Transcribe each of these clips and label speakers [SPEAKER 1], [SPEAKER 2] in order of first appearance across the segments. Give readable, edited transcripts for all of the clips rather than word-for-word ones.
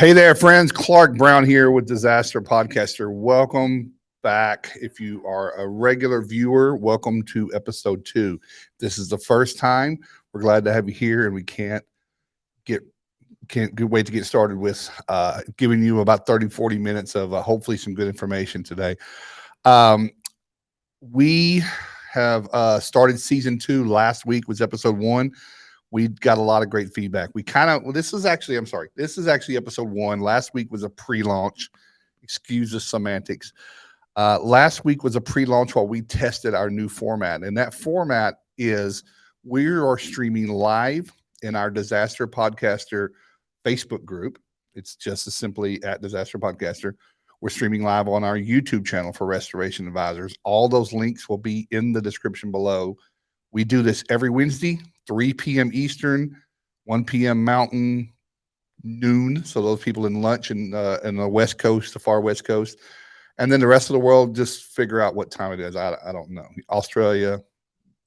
[SPEAKER 1] Hey there, friends. Clark Brown here with Disaster Podcaster. Welcome back. If you are a regular viewer, welcome to episode 2. This is the first time. We're glad to have you here, and we get can't wait to get started with giving you about 30-40 minutes of hopefully some good information today. Um, we have started season 2. Last week was episode 1. We got a lot of great feedback. This is actually episode 1. Last week was a pre-launch. Excuse the semantics. Last week was a pre-launch while we tested our new format. And that format is we are streaming live in our Disaster Podcaster Facebook group. It's just as simply at Disaster Podcaster. We're streaming live on our YouTube channel for Restoration Advisors. All those links will be in the description below. We do this every Wednesday, 3 p.m. Eastern, 1 p.m. Mountain, noon. So those people in lunch in the West Coast, the far West Coast. And then the rest of the world, just figure out what time it is. I don't know. Australia,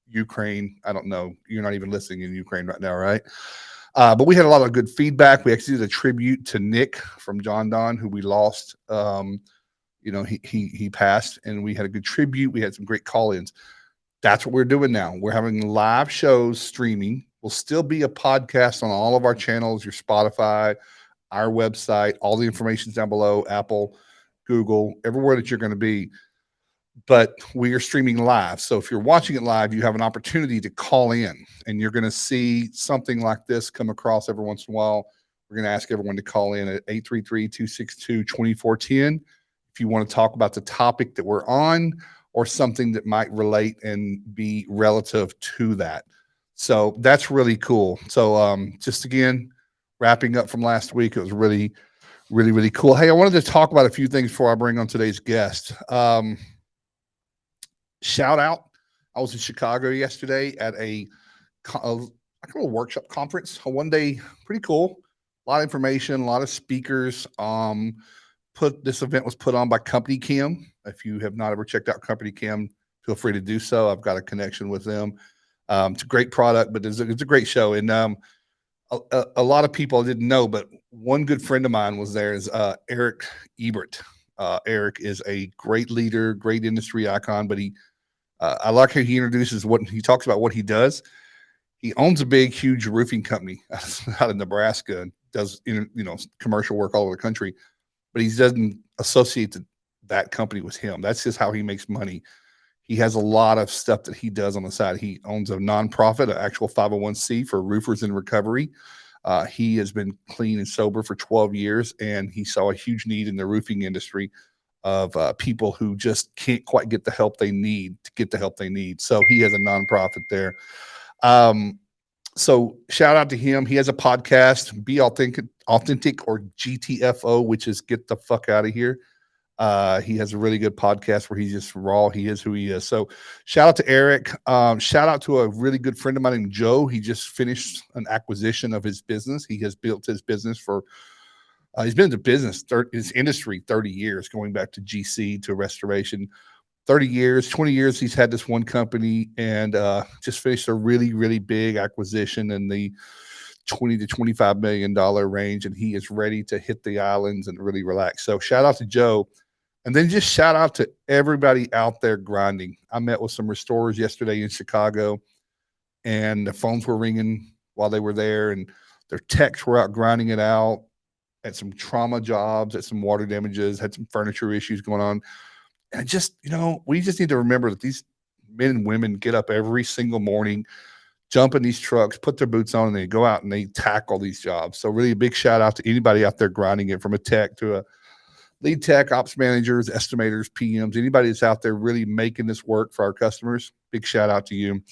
[SPEAKER 1] Ukraine, I don't know. You're not even listening in Ukraine right now, right? But we had a lot of good feedback. We actually did a tribute to Nick from John Don, who we lost. He passed, and we had a good tribute. We had some great call-ins. That's what we're doing now. We're having live shows streaming. We'll still be a podcast on all of our channels, your Spotify, our website, all the information's down below, Apple, Google, everywhere that you're going to be. But we are streaming live. So if you're watching it live, you have an opportunity to call in, and you're going to see something like this come across every once in a while. We're going to ask everyone to call in at 833-262-2410 if you want to talk about the topic that we're on, or something that might relate and be relative to that. So that's really cool. So just again, wrapping up from last week, it was really, really, really cool. Hey, I wanted to talk about a few things before I bring on today's guest. Shout out. I was in Chicago yesterday at a workshop conference, a one-day, pretty cool. A lot of information, a lot of speakers. This event was put on by Company Chem. If you have not ever checked out Company Chem, feel free to do so. I've got a connection with them. It's a great product, but it's a great show. And a lot of people I didn't know, but one good friend of mine was there is Eric Ebert. Eric is a great leader, great industry icon, but I like how he introduces he talks about what he does. He owns a big, huge roofing company out of Nebraska and does commercial work all over the country. But he doesn't associate that company with him. That's just how he makes money. He has a lot of stuff that he does on the side. He owns a nonprofit, an actual 501c for roofers in recovery. He has been clean and sober for 12 years, and he saw a huge need in the roofing industry of people who just can't quite get the help they need to get the help they need. So he has a nonprofit there. So shout out to him. He has a podcast, Be Authentic, or GTFO, which is Get the Fuck Out of Here. He has a really good podcast where he's just raw. He is who he is. So shout out to Eric. Shout out to a really good friend of mine named Joe. He just finished an acquisition of his business. He has built his business he's been in the his industry 30 years, going back to GC to restoration. 30 years, 20 years, he's had this one company, and just finished a really, really big acquisition in the $20 to $25 million range, and he is ready to hit the islands and really relax. So shout out to Joe. And then just shout out to everybody out there grinding. I met with some restorers yesterday in Chicago, and the phones were ringing while they were there, and their techs were out grinding it out at some trauma jobs, at some water damages, had some furniture issues going on. And we just need to remember that these men and women get up every single morning, jump in these trucks, put their boots on, and they go out and they tackle these jobs. So really a big shout out to anybody out there grinding it, from a tech to a lead tech, ops managers, estimators, PMs, anybody that's out there really making this work for our customers. Big shout out to you.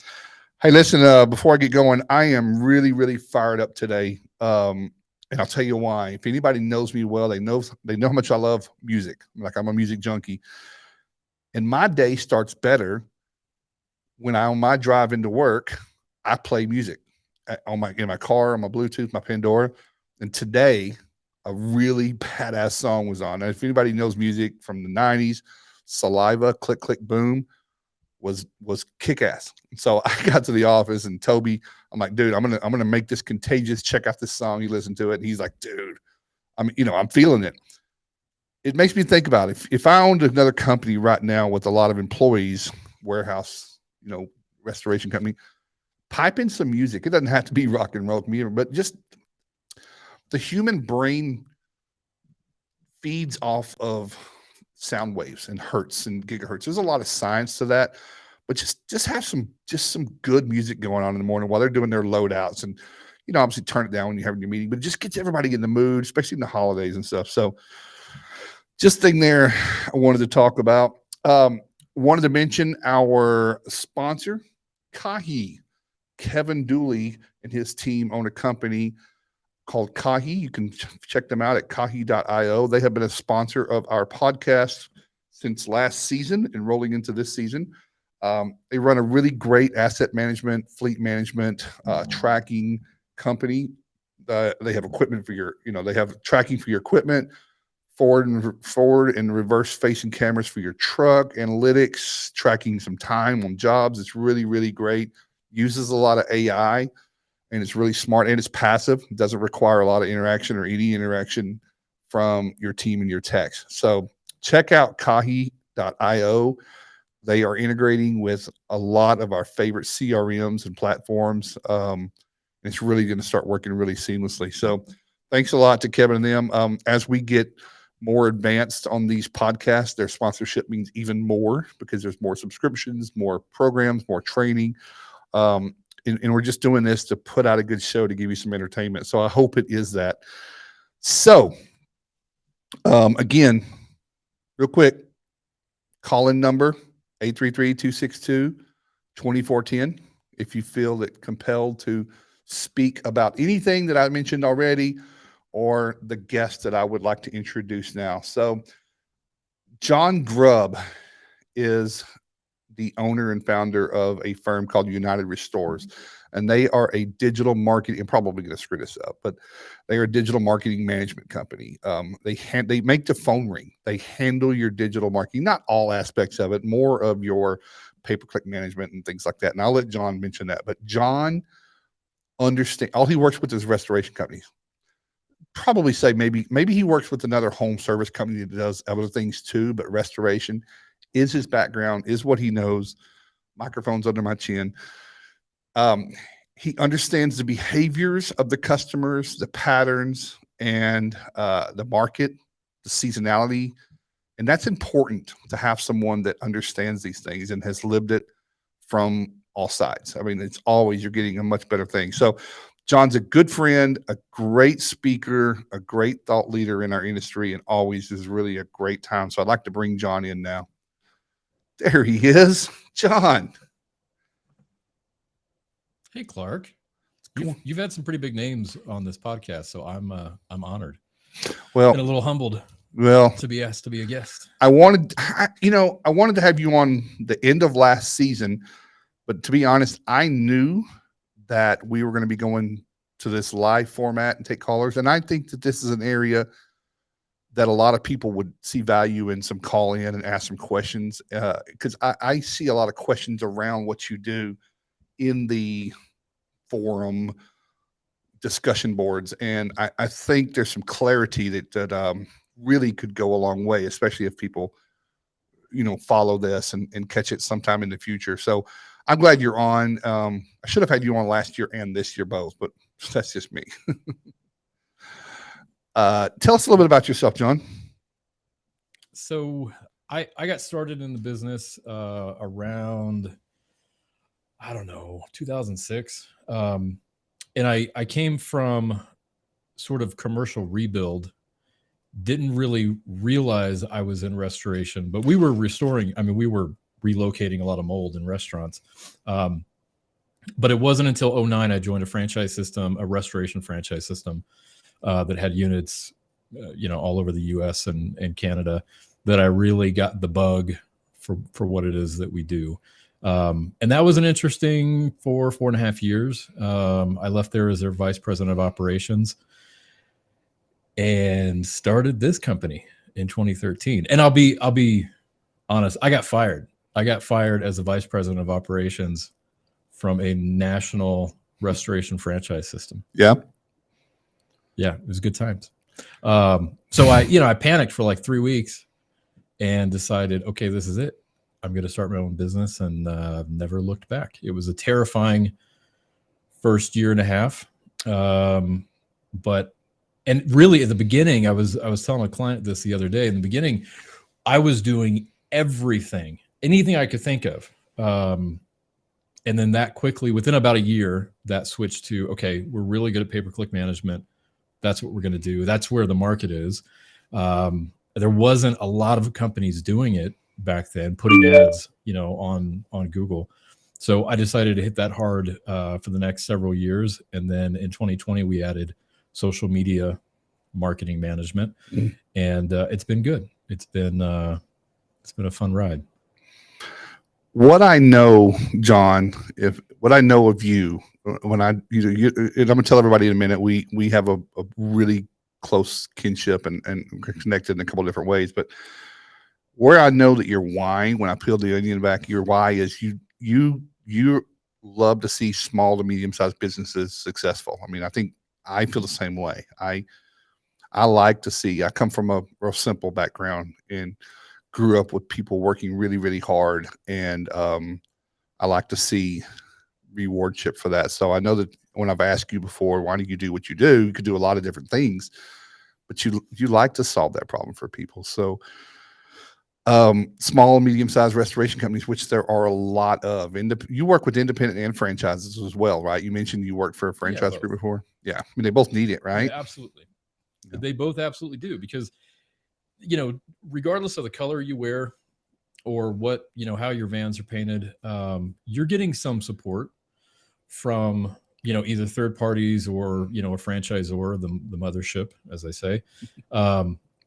[SPEAKER 1] Hey, listen, before I get going, I am really, really fired up today. And I'll tell you why. If anybody knows me well, they know how much I love music. I'm a music junkie. And my day starts better when on my drive into work, I play music in my car, on my Bluetooth, my Pandora. And today, a really badass song was on. Now, if anybody knows music from the 90s, Saliva, Click, Click, Boom was kick-ass. So I got to the office, and Toby, I'm like, dude, I'm gonna make this contagious. Check out this song. You listen to it. And he's like, dude, I'm feeling it. It makes me think about if I owned another company right now with a lot of employees, warehouse, restoration company, pipe in some music. It doesn't have to be rock and roll music, but just the human brain feeds off of sound waves and hertz and gigahertz. There's a lot of science to that, but just have some good music going on in the morning while they're doing their loadouts, and obviously turn it down when you're having your meeting, but it just gets everybody in the mood, especially in the holidays and stuff. So just thing there I wanted to talk about. Wanted to mention our sponsor, Kahi. Kevin Dooley and his team own a company called Kahi. You can check them out at kahi.io. They have been a sponsor of our podcast since last season and rolling into this season. They run a really great asset management, fleet management, tracking company. They have equipment for they have tracking for your equipment, forward and reverse facing cameras for your truck, analytics, tracking some time on jobs. It's really, really great. Uses a lot of AI, and it's really smart, and it's passive. It doesn't require a lot of interaction or any interaction from your team and your techs. So check out kahi.io. They are integrating with a lot of our favorite CRMs and platforms. It's really going to start working really seamlessly. So thanks a lot to Kevin and them. As we get more advanced on these podcasts, their sponsorship means even more because there's more subscriptions, more programs, more training. And we're just doing this to put out a good show to give you some entertainment. So I hope it is that. So again, real quick, call-in number 833-262-2410 if you feel that compelled to speak about anything that I mentioned already or the guest that I would like to introduce now. So Jon Grubb is the owner and founder of a firm called United Restores, and they are a digital marketing. I'm probably going to screw this up, but they are a digital marketing management company. They make the phone ring. They handle your digital marketing, not all aspects of it, more of your pay-per-click management and things like that. And I'll let Jon mention that. But Jon understands. All he works with is restoration companies. Probably say maybe he works with another home service company that does other things too, but restoration is his background, is what he knows. Microphones under my chin. He understands the behaviors of the customers, the patterns, and the market, the seasonality. And that's important to have someone that understands these things and has lived it from all sides. I mean, it's always, you're getting a much better thing. So Jon's a good friend, a great speaker, a great thought leader in our industry, and always is really a great time. So I'd like to bring Jon in now. There he is, Jon.
[SPEAKER 2] Hey, Clark. You've had some pretty big names on this podcast, so I'm honored.
[SPEAKER 1] Well,
[SPEAKER 2] and a little humbled.
[SPEAKER 1] Well,
[SPEAKER 2] to be asked to be a guest.
[SPEAKER 1] I wanted to have you on the end of last season, but to be honest, I knew that we were going to be going to this live format and take callers, and I think that this is an area that a lot of people would see value in, some call in and ask some questions, because I see a lot of questions around what you do in the forum discussion boards, and I think there's some clarity that really could go a long way, especially if people follow this and catch it sometime in the future. So I'm glad you're on. I should have had you on last year and this year both, but that's just me. Tell us a little bit about yourself, Jon.
[SPEAKER 2] So I got started in the business around, I don't know, 2006. And I came from sort of commercial rebuild, didn't really realize I was in restoration, but we were restoring. I mean, we were relocating a lot of mold in restaurants. But it wasn't until 2009 I joined a franchise system, a restoration franchise system that had units, all over the U.S. and Canada, that I really got the bug for what it is that we do. And that was an interesting 4.5 years. I left there as their vice president of operations and started this company in 2013. And I'll be honest, I got fired. I got fired as the vice president of operations from a national restoration franchise system.
[SPEAKER 1] Yeah.
[SPEAKER 2] Yeah, it was good times. So I panicked for like 3 weeks and decided, okay, this is it. I'm going to start my own business, and never looked back. It was a terrifying first year and a half. But really at the beginning, I was telling a client this the other day. In the beginning, I was doing everything, anything I could think of. And then that quickly, within about a year, that switched to, okay, we're really good at pay-per-click management. That's what we're going to do. That's where the market is. There wasn't a lot of companies doing it back then, putting ads, on Google. So I decided to hit that hard for the next several years. And then in 2020, we added social media marketing management, and it's been good. It's been a fun ride.
[SPEAKER 1] What I know, Jon, what I know of you, when and I'm gonna tell everybody in a minute, we have a really close kinship and connected in a couple of different ways. But where I know that your why, when I peel the onion back, your why is you love to see small to medium sized businesses successful. I mean, I think I feel the same way. I like to see. I come from a real simple background and grew up with people working really, really hard, and I like to see rewardship for that. So I know that when I've asked you before, why do you do what you do? You could do a lot of different things, but you like to solve that problem for people. So small and medium-sized restoration companies, which there are a lot of. You work with independent and franchises as well, right? You mentioned you worked for a franchise group before. Yeah, I mean, they both need it, right?
[SPEAKER 2] Yeah, absolutely. Yeah. They both absolutely do, because regardless of the color you wear or what, how your vans are painted, you're getting some support from, either third parties or, a franchisor, the mothership, as I say.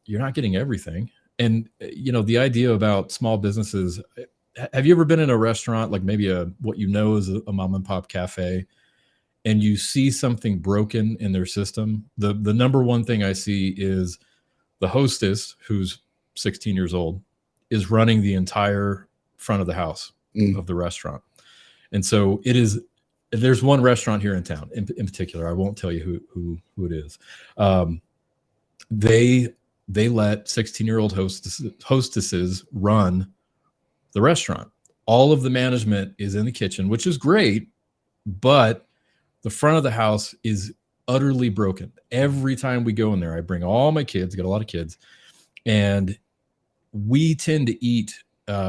[SPEAKER 2] You're not getting everything. And, the idea about small businesses, have you ever been in a restaurant, like maybe what is a mom and pop cafe, and you see something broken in their system? The number one thing I see is the hostess, who's 16 years old, is running the entire front of the house of the restaurant. And so there's one restaurant here in town in particular. I won't tell you who it is. They let 16-year-old hostesses run the restaurant. All of the management is in the kitchen, which is great, but the front of the house is utterly broken. Every time we go in there, I bring all my kids, got a lot of kids, and we tend to eat.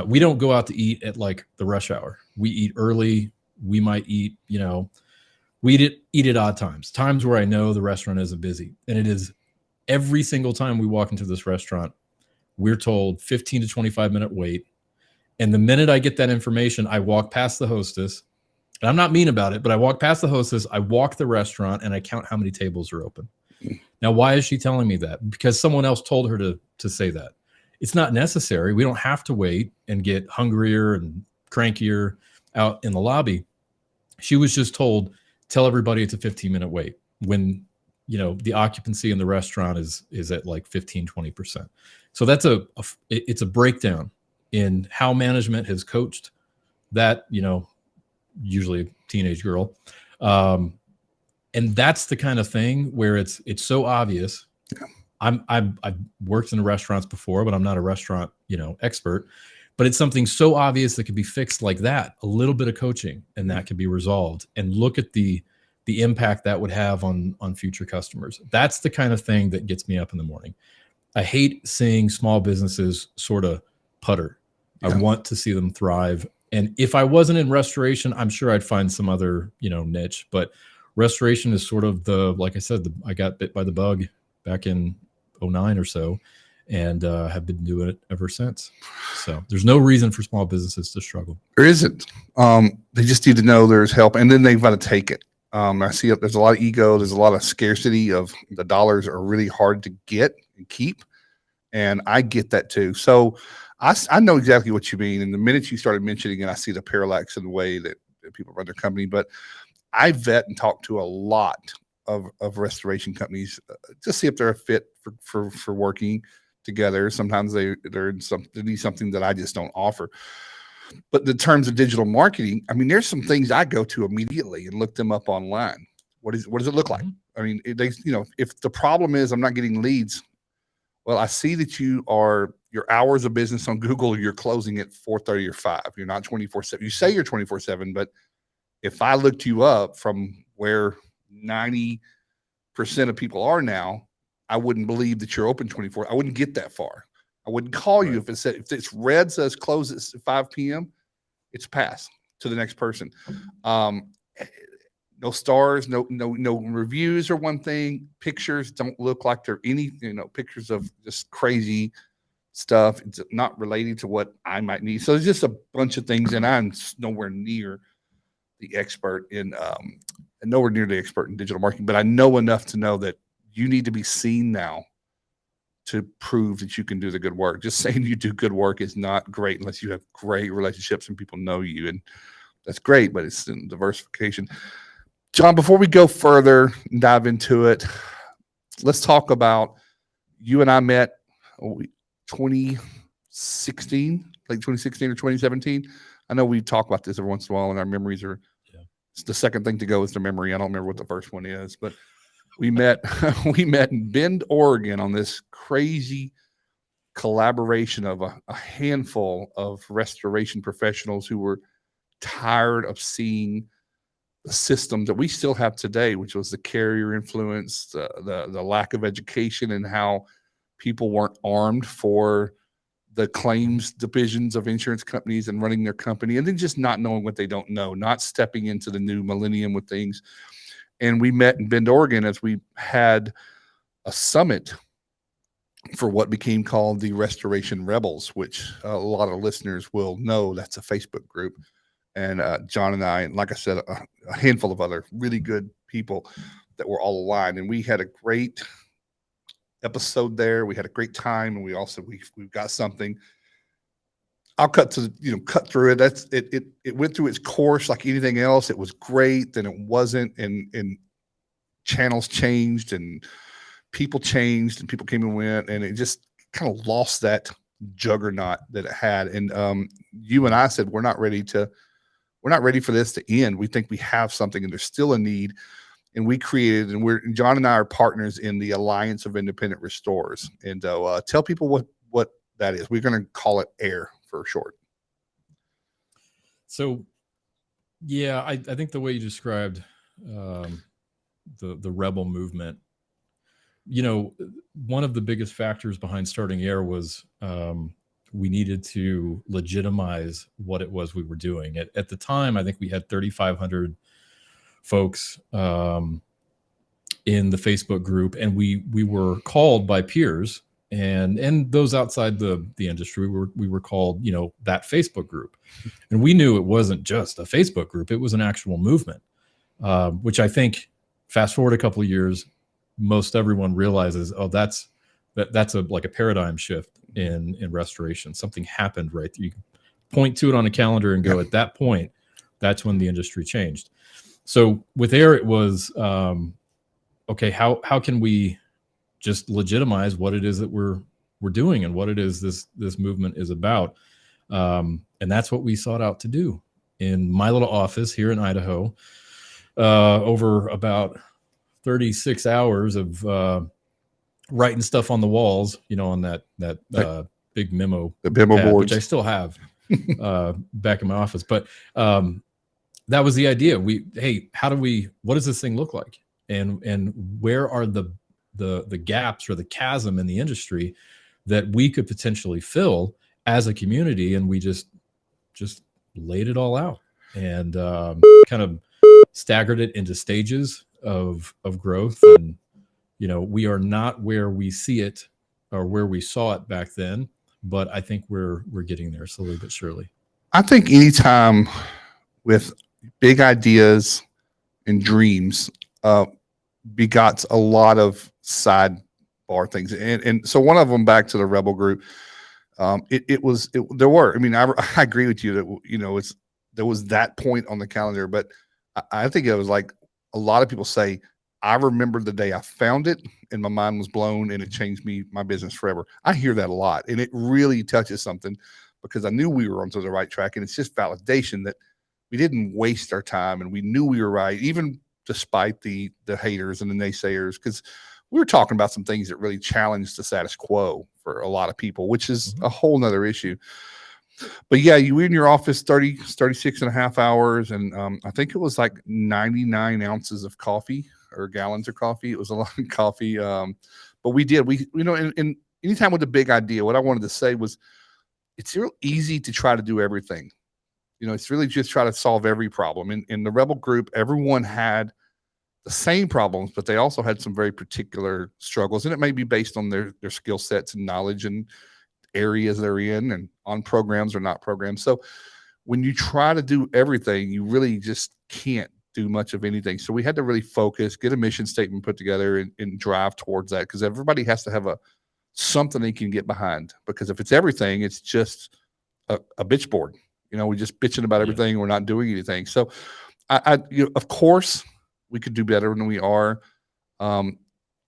[SPEAKER 2] We don't go out to eat at like the rush hour. We eat early. We might eat, we eat at odd times where I know the restaurant isn't busy. And it is every single time we walk into this restaurant, we're told 15 to 25-minute wait. And the minute I get that information, I walk past the hostess. And I'm not mean about it, but I walk past the hostess, I walk the restaurant, and I count how many tables are open. Now, why is she telling me that? Because someone else told her to say that. It's not necessary. We don't have to wait and get hungrier and crankier out in the lobby. She was just told, tell everybody it's a 15-minute wait, when the occupancy in the restaurant is at like 15-20%. So that's it's a breakdown in how management has coached that, usually a teenage girl. And that's the kind of thing where it's so obvious. Yeah. I've worked in restaurants before, but I'm not a restaurant, expert. But it's something so obvious that could be fixed like that. A little bit of coaching, and that can be resolved. And look at the impact that would have on future customers. That's the kind of thing that gets me up in the morning. I hate seeing small businesses sort of putter. Yeah. I want to see them thrive. And if I wasn't in restoration, I'm sure I'd find some other, niche. But restoration is sort of like I said, I got bit by the bug back in 2009 or so, and have been doing it ever since. So there's no reason for small businesses to struggle.
[SPEAKER 1] There isn't. They just need to know there's help, and then they've got to take it. I see there's a lot of ego. There's a lot of scarcity of the dollars are really hard to get and keep. And I get that too. So I know exactly what you mean. And the minute you started mentioning it, I see the parallax in the way that people run their company. But I vet and talk to a lot of restoration companies to see if they're a fit for working together. Sometimes they need something that I just don't offer. But in terms of digital marketing, I mean, there's some things I go to immediately and look them up online. What does it look like?
[SPEAKER 2] Mm-hmm.
[SPEAKER 1] I mean, if the problem is I'm not getting leads, well, I see that your hours of business on Google, you're closing at 4:30 or 5. You're not 24/7. You say you're 24/7, but if I looked you up from where 90% of people are now, I wouldn't believe that you're open 24. I wouldn't get that far. I wouldn't call you if it's red says close at 5 p.m. It's pass to the next person. No stars, no reviews are one thing. Pictures don't look like they're any, pictures of just crazy stuff. It's not related to what I might need. So there's just a bunch of things, and I'm nowhere near the expert in digital marketing, but I know enough to know that you need to be seen now to prove that you can do the good work. Just saying you do good work is not great unless you have great relationships and people know you, and that's great, but it's in diversification. Jon, before we go further and dive into it, let's talk about you and I met 2016, like 2016 or 2017. I know we talk about this every once in a while, and our memories are it's the second thing to go is the memory. I don't remember what the first one is, but we met in Bend, Oregon on this crazy collaboration of a handful of restoration professionals who were tired of seeing the system that we still have today, which was the carrier influence, the lack of education, and how people weren't armed for the claims divisions of insurance companies and running their company, and then just not knowing what they don't know, not stepping into the new millennium with things. And we met in Bend, Oregon, as we had a summit for what became called the Restoration Rebels, which a lot of listeners will know that's a Facebook group. And Jon and I, and like I said, a handful of other really good people that were all aligned. And we had a great episode there. We had a great time, and we've got something. I'll cut through it. It went through its course like anything else. It was great, then it wasn't, and channels changed, and people changed, and people came and went, and it just kind of lost that juggernaut that it had. And you and I said we're not ready for this to end. We think we have something, and there's still a need. And we created, and Jon and I are partners in the Alliance of Independent Restorers. And tell people what that is. We're going to call it AIR for short.
[SPEAKER 2] So, yeah, I think the way you described the rebel movement, one of the biggest factors behind starting AIR was we needed to legitimize what it was we were doing. At the time, I think we had 3,500 folks in the Facebook group, and we were called by peers and those outside the industry. We were called, that Facebook group, and we knew it wasn't just a Facebook group; it was an actual movement. Which I think, fast forward a couple of years, most everyone realizes, that's like a paradigm shift in restoration. Something happened, right? You can point to it on a calendar and go, at that point, that's when the industry changed. So with AIR, it was, okay, how can we just legitimize what it is that we're doing and what it is this movement is about? And that's what we sought out to do in my little office here in Idaho, over about 36 hours of writing stuff on the walls, on that big memo,
[SPEAKER 1] the memo
[SPEAKER 2] pad,
[SPEAKER 1] boards,
[SPEAKER 2] which I still have back in my office. But that was the idea. What does this thing look like? And where are the gaps or the chasm in the industry that we could potentially fill as a community? And we just laid it all out and kind of staggered it into stages of growth. And we are not where we see it or where we saw it back then, but I think we're getting there slowly but surely.
[SPEAKER 1] I think anytime with big ideas and dreams begots a lot of sidebar things, and so one of them, back to the Rebel group, I agree with you that there was that point on the calendar, but I think it was like a lot of people say, I remember the day I found it and my mind was blown and it changed my business forever. I hear that a lot, and it really touches something, because I knew we were onto the right track, and it's just validation that we didn't waste our time and we knew we were right. Even despite the haters and the naysayers, because we were talking about some things that really challenged the status quo for a lot of people, which is a whole nother issue. But yeah, you were in your office 36 and a half hours. And I think it was like 99 ounces of coffee or gallons of coffee. It was a lot of coffee. But we and anytime with a big idea, what I wanted to say was it's real easy to try to do everything. It's really just try to solve every problem. In the Rebel group, everyone had the same problems, but they also had some very particular struggles. And it may be based on their skill sets and knowledge and areas they're in and on programs or not programs. So when you try to do everything, you really just can't do much of anything. So we had to really focus, get a mission statement put together and drive towards that, because everybody has to have something they can get behind. Because if it's everything, it's just a bitch board. We're just bitching about everything. We're not doing anything. So of course we could do better than we are.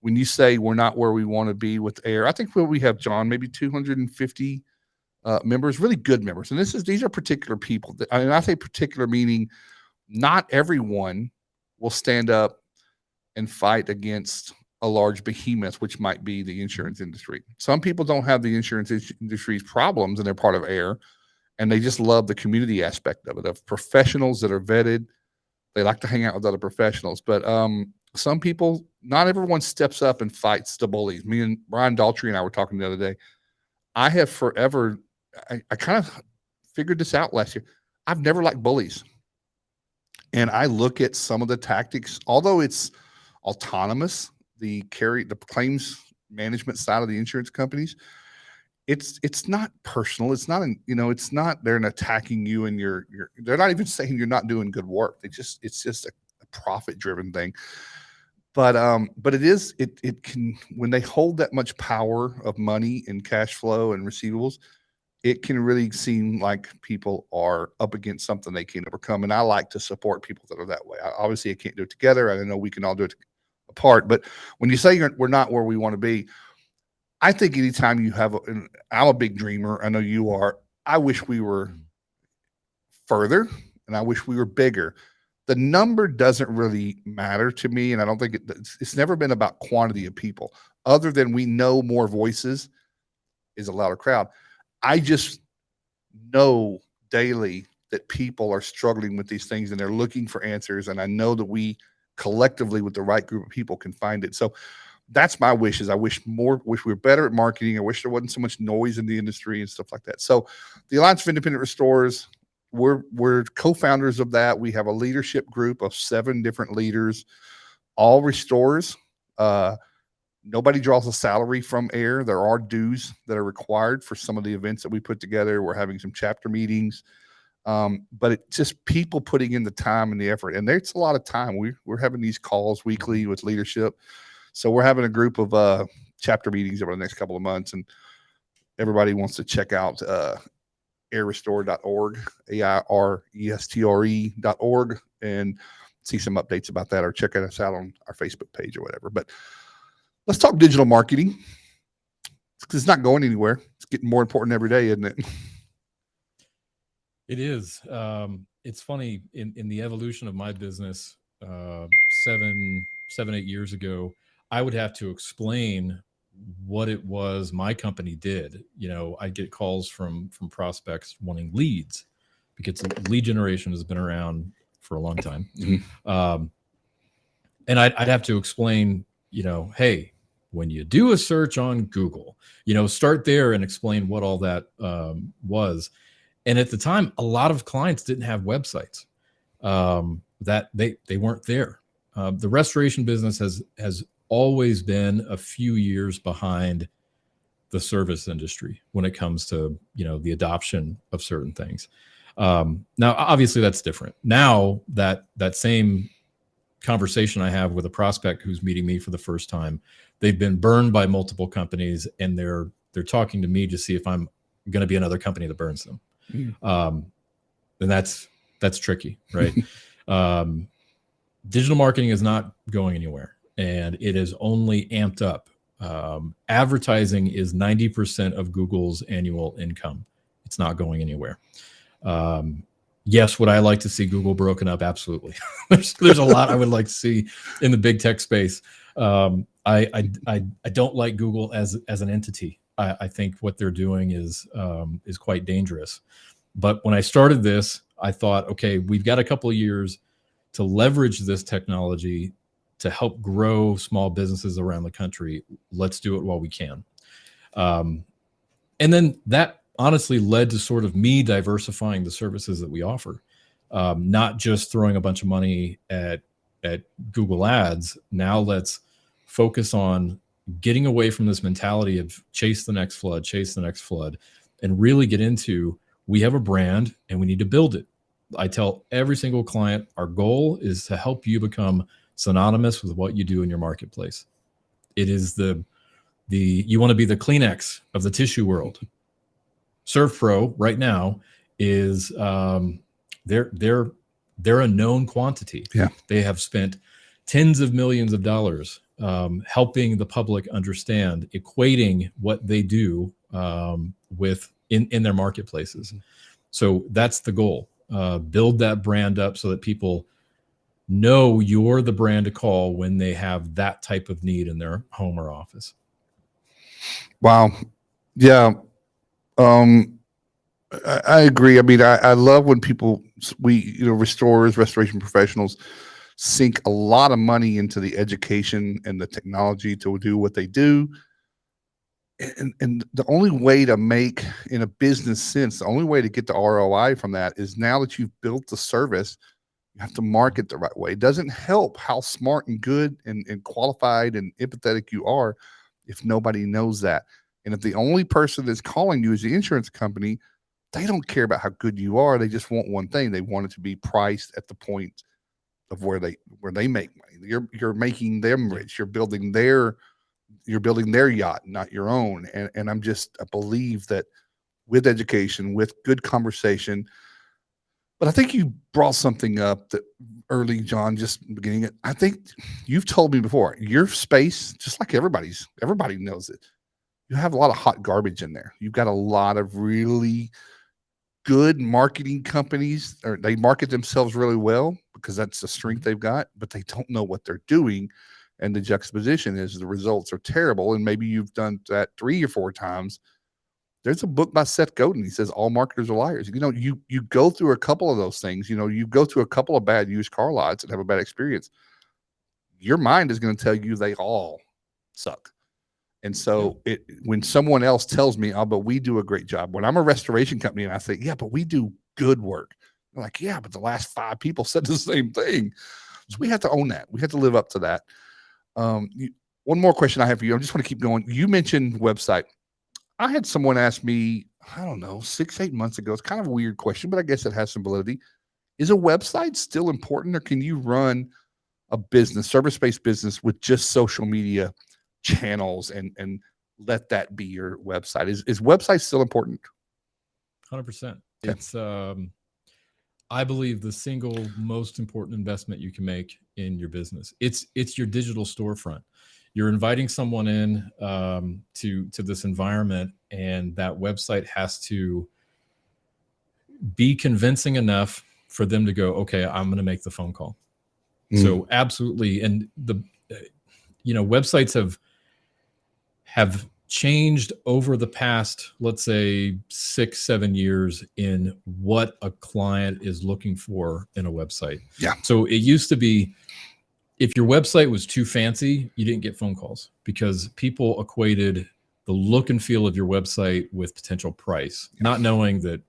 [SPEAKER 1] When you say we're not where we want to be with AIR, I think we have, John, maybe 250 members, really good members. And these are particular people. I say particular meaning not everyone will stand up and fight against a large behemoth, which might be the insurance industry. Some people don't have the insurance industry's problems and they're part of AIR, and they just love the community aspect of it, of professionals that are vetted. They like to hang out with other professionals. But some people, not everyone steps up and fights the bullies. Me and Brian Daltrey and I were talking the other day. I have forever, I kind of figured this out last year. I've never liked bullies. And I look at some of the tactics, although it's autonomous, the claims management side of the insurance companies, it's not personal. It's not, it's not, they're attacking you and they're not even saying you're not doing good work. It's just a profit driven thing. But it can, when they hold that much power of money and cash flow and receivables, it can really seem like people are up against something they can't overcome. And I like to support people that are that way. Obviously I can't do it together. I know we can all do it apart, but when you say we're not where we want to be, I think anytime you have, I'm a big dreamer. I know you are. I wish we were further, and I wish we were bigger. The number doesn't really matter to me, and I don't think it's never been about quantity of people, other than we know more voices is a louder crowd. I just know daily that people are struggling with these things and they're looking for answers, and I know that we collectively with the right group of people can find it. So that's my wish. Is I wish we were better at marketing. I wish there wasn't so much noise in the industry and stuff like that. So the Alliance of Independent Restorers, we're co-founders of that. We have a leadership group of 7 different leaders, all restorers. Nobody draws a salary from AIR. There are dues that are required for some of the events that we put together. We're having some chapter meetings, but it's just people putting in the time and the effort. And it's a lot of time. We're having these calls weekly with leadership. So we're having a group of chapter meetings over the next couple of months, and everybody wants to check out airrestore.org, AIRESTRE.org, and see some updates about that, or check us out on our Facebook page or whatever. But let's talk digital marketing, because it's not going anywhere. It's getting more important every day, isn't it?
[SPEAKER 2] It is. It's funny, in the evolution of my business, 7-8 years ago, I would have to explain what it was my company did. I'd get calls from prospects wanting leads, because lead generation has been around for a long time. Mm-hmm. And I'd have to explain, hey, when you do a search on Google, start there and explain what all that was. And at the time, a lot of clients didn't have websites, that they weren't there. The restoration business has always been a few years behind the service industry when it comes to, the adoption of certain things. Now, obviously that's different. Now that same conversation I have with a prospect who's meeting me for the first time, they've been burned by multiple companies, and they're talking to me to see if I'm going to be another company that burns them. And that's tricky, right? Digital marketing is not going anywhere, and it is only amped up. Advertising is 90% of Google's annual income. It's not going anywhere. Yes, would I like to see Google broken up? Absolutely. there's a lot I would like to see in the big tech space. I don't like Google as an entity. I think what they're doing is quite dangerous. But when I started this, I thought, okay, we've got a couple of years to leverage this technology to help grow small businesses around the country. Let's do it while we can. And then that honestly led to sort of me diversifying the services that we offer, not just throwing a bunch of money at Google Ads. Now let's focus on getting away from this mentality of chase the next flood, and really get into, we have a brand and we need to build it. I tell every single client, our goal is to help you become synonymous with what you do in your marketplace. It is you want to be the Kleenex of the tissue world. ServPro right now is they're a known quantity.
[SPEAKER 1] Yeah.
[SPEAKER 2] They have spent tens of millions of dollars helping the public understand, equating what they do with in their marketplaces. So that's the goal. Build that brand up so that people know you're the brand to call when they have that type of need in their home or office.
[SPEAKER 1] Wow. Yeah. I agree. I mean, I love when people, restorers, restoration professionals sink a lot of money into the education and the technology to do what they do. And the only way to make, in a business sense, the only way to get the ROI from that is, now that you've built the service, you have to market the right way. It doesn't help how smart and good and qualified and empathetic you are if nobody knows that. And if the only person that's calling you is the insurance company, they don't care about how good you are. They just want one thing. They want it to be priced at the point of where they make money. You're making them rich. You're building their yacht, not your own. And I believe that with education, with good conversation. But I think you brought something up that early, John, just beginning it. I think you've told me before, your space, just like everybody knows it. You have a lot of hot garbage in there. You've got a lot of really good marketing companies, or they market themselves really well because that's the strength they've got, but they don't know what they're doing. And the juxtaposition is the results are terrible. And maybe you've done that 3 or 4 times. There's a book by Seth Godin. He says all marketers are liars. You go through a couple of those things. You go through a couple of bad used car lots and have a bad experience. Your mind is going to tell you they all suck. And so when someone else tells me, oh, but we do a great job. When I'm a restoration company and I say, yeah, but we do good work. They're like, yeah, but the last 5 people said the same thing. So we have to own that. We have to live up to that. One more question I have for you. I just want to keep going. You mentioned website. I had someone ask me, I don't know, 6-8 months ago. It's kind of a weird question, but I guess it has some validity. Is a website still important, or can you run a business, service-based business, with just social media channels and let that be your website? Is website still important?
[SPEAKER 2] 100%. Okay. It's I believe the single most important investment you can make in your business. It's your digital storefront. You're inviting someone in to this environment, and that website has to be convincing enough for them to go, okay, I'm going to make the phone call. So absolutely. And websites have changed over the past, let's say 6-7 years, in what a client is looking for in a website.
[SPEAKER 1] Yeah.
[SPEAKER 2] So it used to be, if your website was too fancy, you didn't get phone calls, because people equated the look and feel of your website with potential price, not knowing that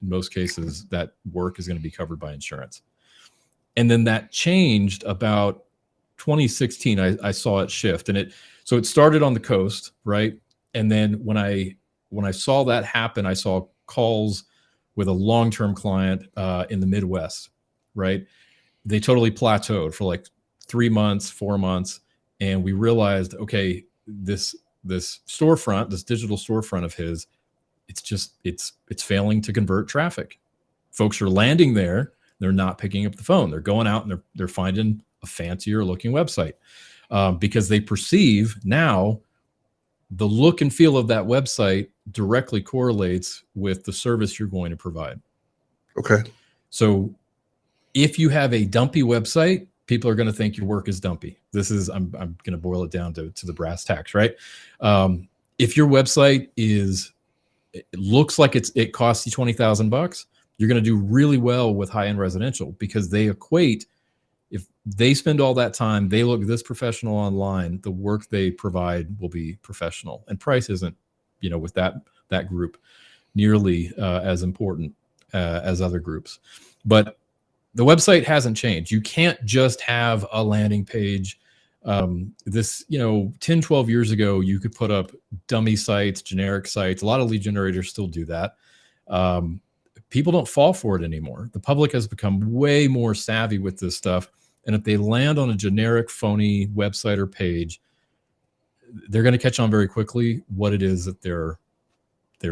[SPEAKER 2] in most cases that work is going to be covered by insurance. And then that changed about 2016. I saw it shift, and it started on the coast, right? And then when I saw that happen, I saw calls with a long-term client in the Midwest, right? They totally plateaued for like 3 months, 4 months, and we realized, okay, this storefront, this digital storefront of his, it's failing to convert traffic. Folks are landing there, they're not picking up the phone. They're going out and they're finding a fancier looking website because they perceive now the look and feel of that website directly correlates with the service you're going to provide.
[SPEAKER 1] Okay.
[SPEAKER 2] So if you have a dumpy website, people are going to think your work is dumpy. I'm going to boil it down to the brass tacks, right? If your website it looks like it costs you $20,000, you're going to do really well with high-end residential, because they equate, if they spend all that time, they look this professional online, the work they provide will be professional, and price isn't, with that group nearly as important as other groups. But the website hasn't changed. You can't just have a landing page. 10, 12 years ago, you could put up dummy sites, generic sites. A lot of lead generators still do that. People don't fall for it anymore. The public has become way more savvy with this stuff. And if they land on a generic, phony website or page, they're going to catch on very quickly what it is that they're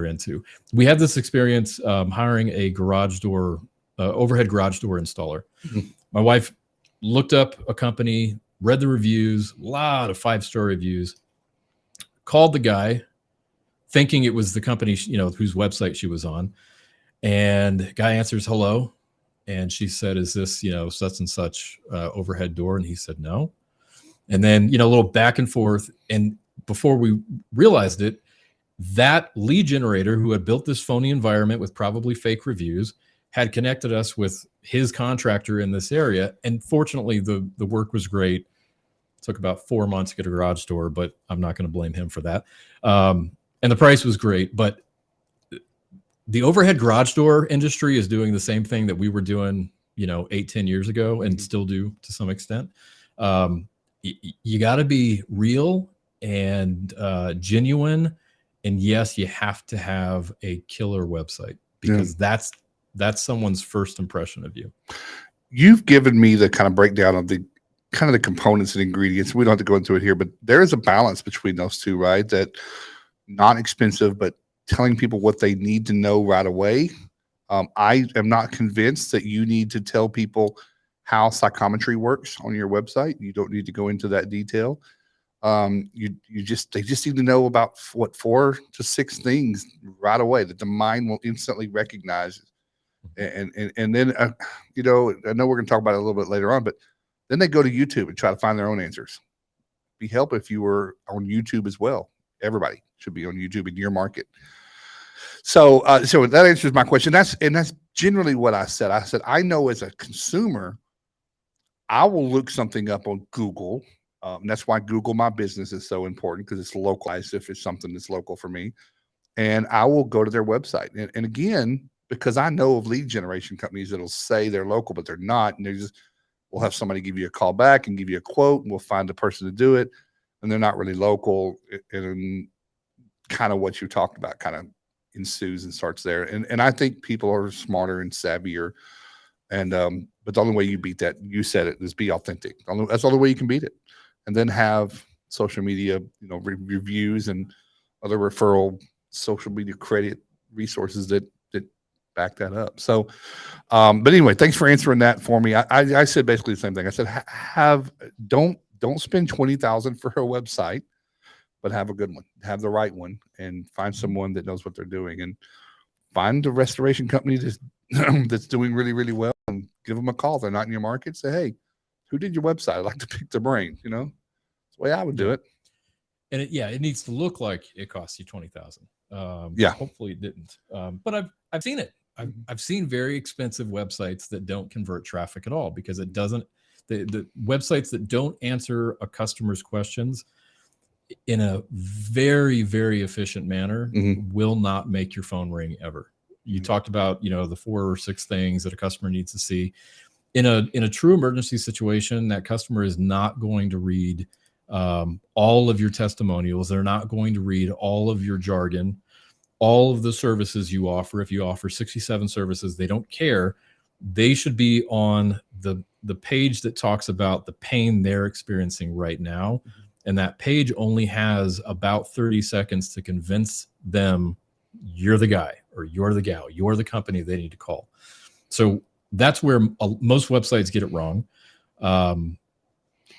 [SPEAKER 2] into. We had this experience hiring a garage door, overhead garage door installer. Mm-hmm. My wife looked up a company, read the reviews, a lot of 5-star reviews, called the guy thinking it was the company, whose website she was on. And guy answers, hello. And she said, is this, such and such overhead door? And he said, no. And then, a little back and forth. And before we realized it, that lead generator who had built this phony environment with probably fake reviews had connected us with his contractor in this area. And fortunately, the work was great. It took about 4 months to get a garage door, but I'm not going to blame him for that. And the price was great. But the overhead garage door industry is doing the same thing that we were doing, 8-10 years ago, and still do to some extent. You got to be real and genuine. And yes, you have to have a killer website, because that's someone's first impression of you.
[SPEAKER 1] You've given me the kind of breakdown of the kind of the components and ingredients. We don't have to go into it here, but there is a balance between those two, right? That not expensive, but telling people what they need to know right away. I am not convinced that you need to tell people how psychometry works on your website. You don't need to go into that detail. They just need to know about 4 to 6 things right away that the mind will instantly recognize. And then, I know we're going to talk about it a little bit later on, but then they go to YouTube and try to find their own answers. Be help if you were on YouTube as well. Everybody should be on YouTube in your market. So that answers my question. That's generally what I said. I said, I know as a consumer, I will look something up on Google. And that's why Google My Business is so important, because it's localized if it's something that's local for me. And I will go to their website. And again, because I know of lead generation companies that'll say they're local, but they're not. And we'll have somebody give you a call back and give you a quote, and we'll find a person to do it. And they're not really local. And kind of what you talked about kind of ensues and starts there. And I think people are smarter and savvier. And but the only way you beat that, you said it, is be authentic. That's the only way you can beat it. And then have social media, reviews and other referral social media credit resources that back that up. So, but anyway, thanks for answering that for me. I said basically the same thing. I said, don't spend $20,000 for a website, but have a good one, have the right one, and find someone that knows what they're doing, and find a restoration company that's doing really, really well, and give them a call. If they're not in your market, say, hey, who did your website? I'd like to pick their brain. That's the way I would do it.
[SPEAKER 2] And it needs to look like it costs you $20,000. Hopefully it didn't. But I've seen it. I've seen very expensive websites that don't convert traffic at all, because it doesn't. The websites that don't answer a customer's questions in a very, very efficient manner will not make your phone ring ever. You talked about, the 4 or 6 things that a customer needs to see. In a true emergency situation, that customer is not going to read all of your testimonials. They're not going to read all of your jargon, all of the services you offer. If you offer 67 services, they don't care. They should be on the page that talks about the pain they're experiencing right now. And that page only has about 30 seconds to convince them you're the guy or you're the gal, you're the company they need to call. So that's where most websites get it wrong.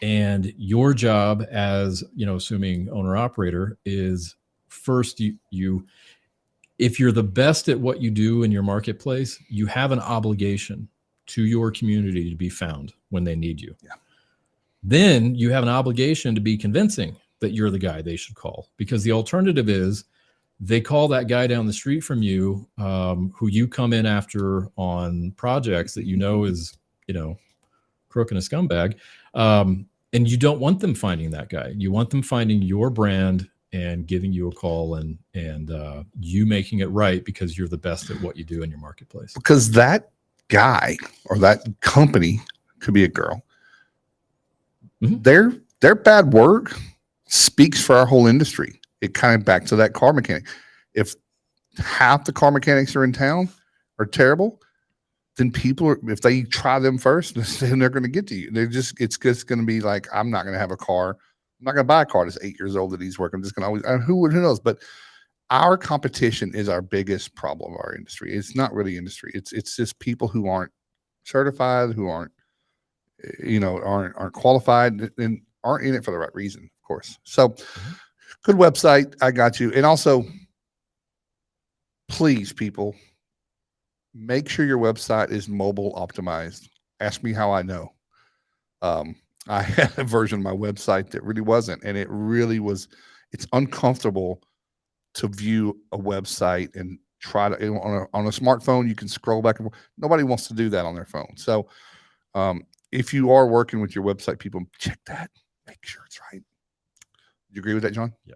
[SPEAKER 2] And your job as, assuming owner operator, is first if you're the best at what you do in your marketplace, you have an obligation to your community to be found when they need you.
[SPEAKER 1] Yeah.
[SPEAKER 2] Then you have an obligation to be convincing that you're the guy they should call, because the alternative is they call that guy down the street from you, who you come in after on projects that you know is, crook and a scumbag. And you don't want them finding that guy. You want them finding your brand and giving you a call and you making it right because you're the best at what you do in your marketplace.
[SPEAKER 1] Because that guy or that company, could be a girl, their bad word speaks for our whole industry. It kind of back to that car mechanic. If half the car mechanics are in town are terrible, then if they try them first, then they're going to get to you. It's just going to be like, I'm not going to have a car. I'm not going to buy a car that's 8 years old that needs work. I'm just going to always, who knows? But our competition is our biggest problem of our industry. It's not really industry. It's just people who aren't certified, who aren't qualified, and aren't in it for the right reason, of course. So good website. I got you. And also, please, people, make sure your website is mobile optimized. Ask me how I know. I had a version of my website that really wasn't, and it's uncomfortable to view a website and try to, on a smartphone, you can scroll back and forth. Nobody wants to do that on their phone. So if you are working with your website, people, check that. Make sure it's right. Do you agree with that, John?
[SPEAKER 2] Yeah,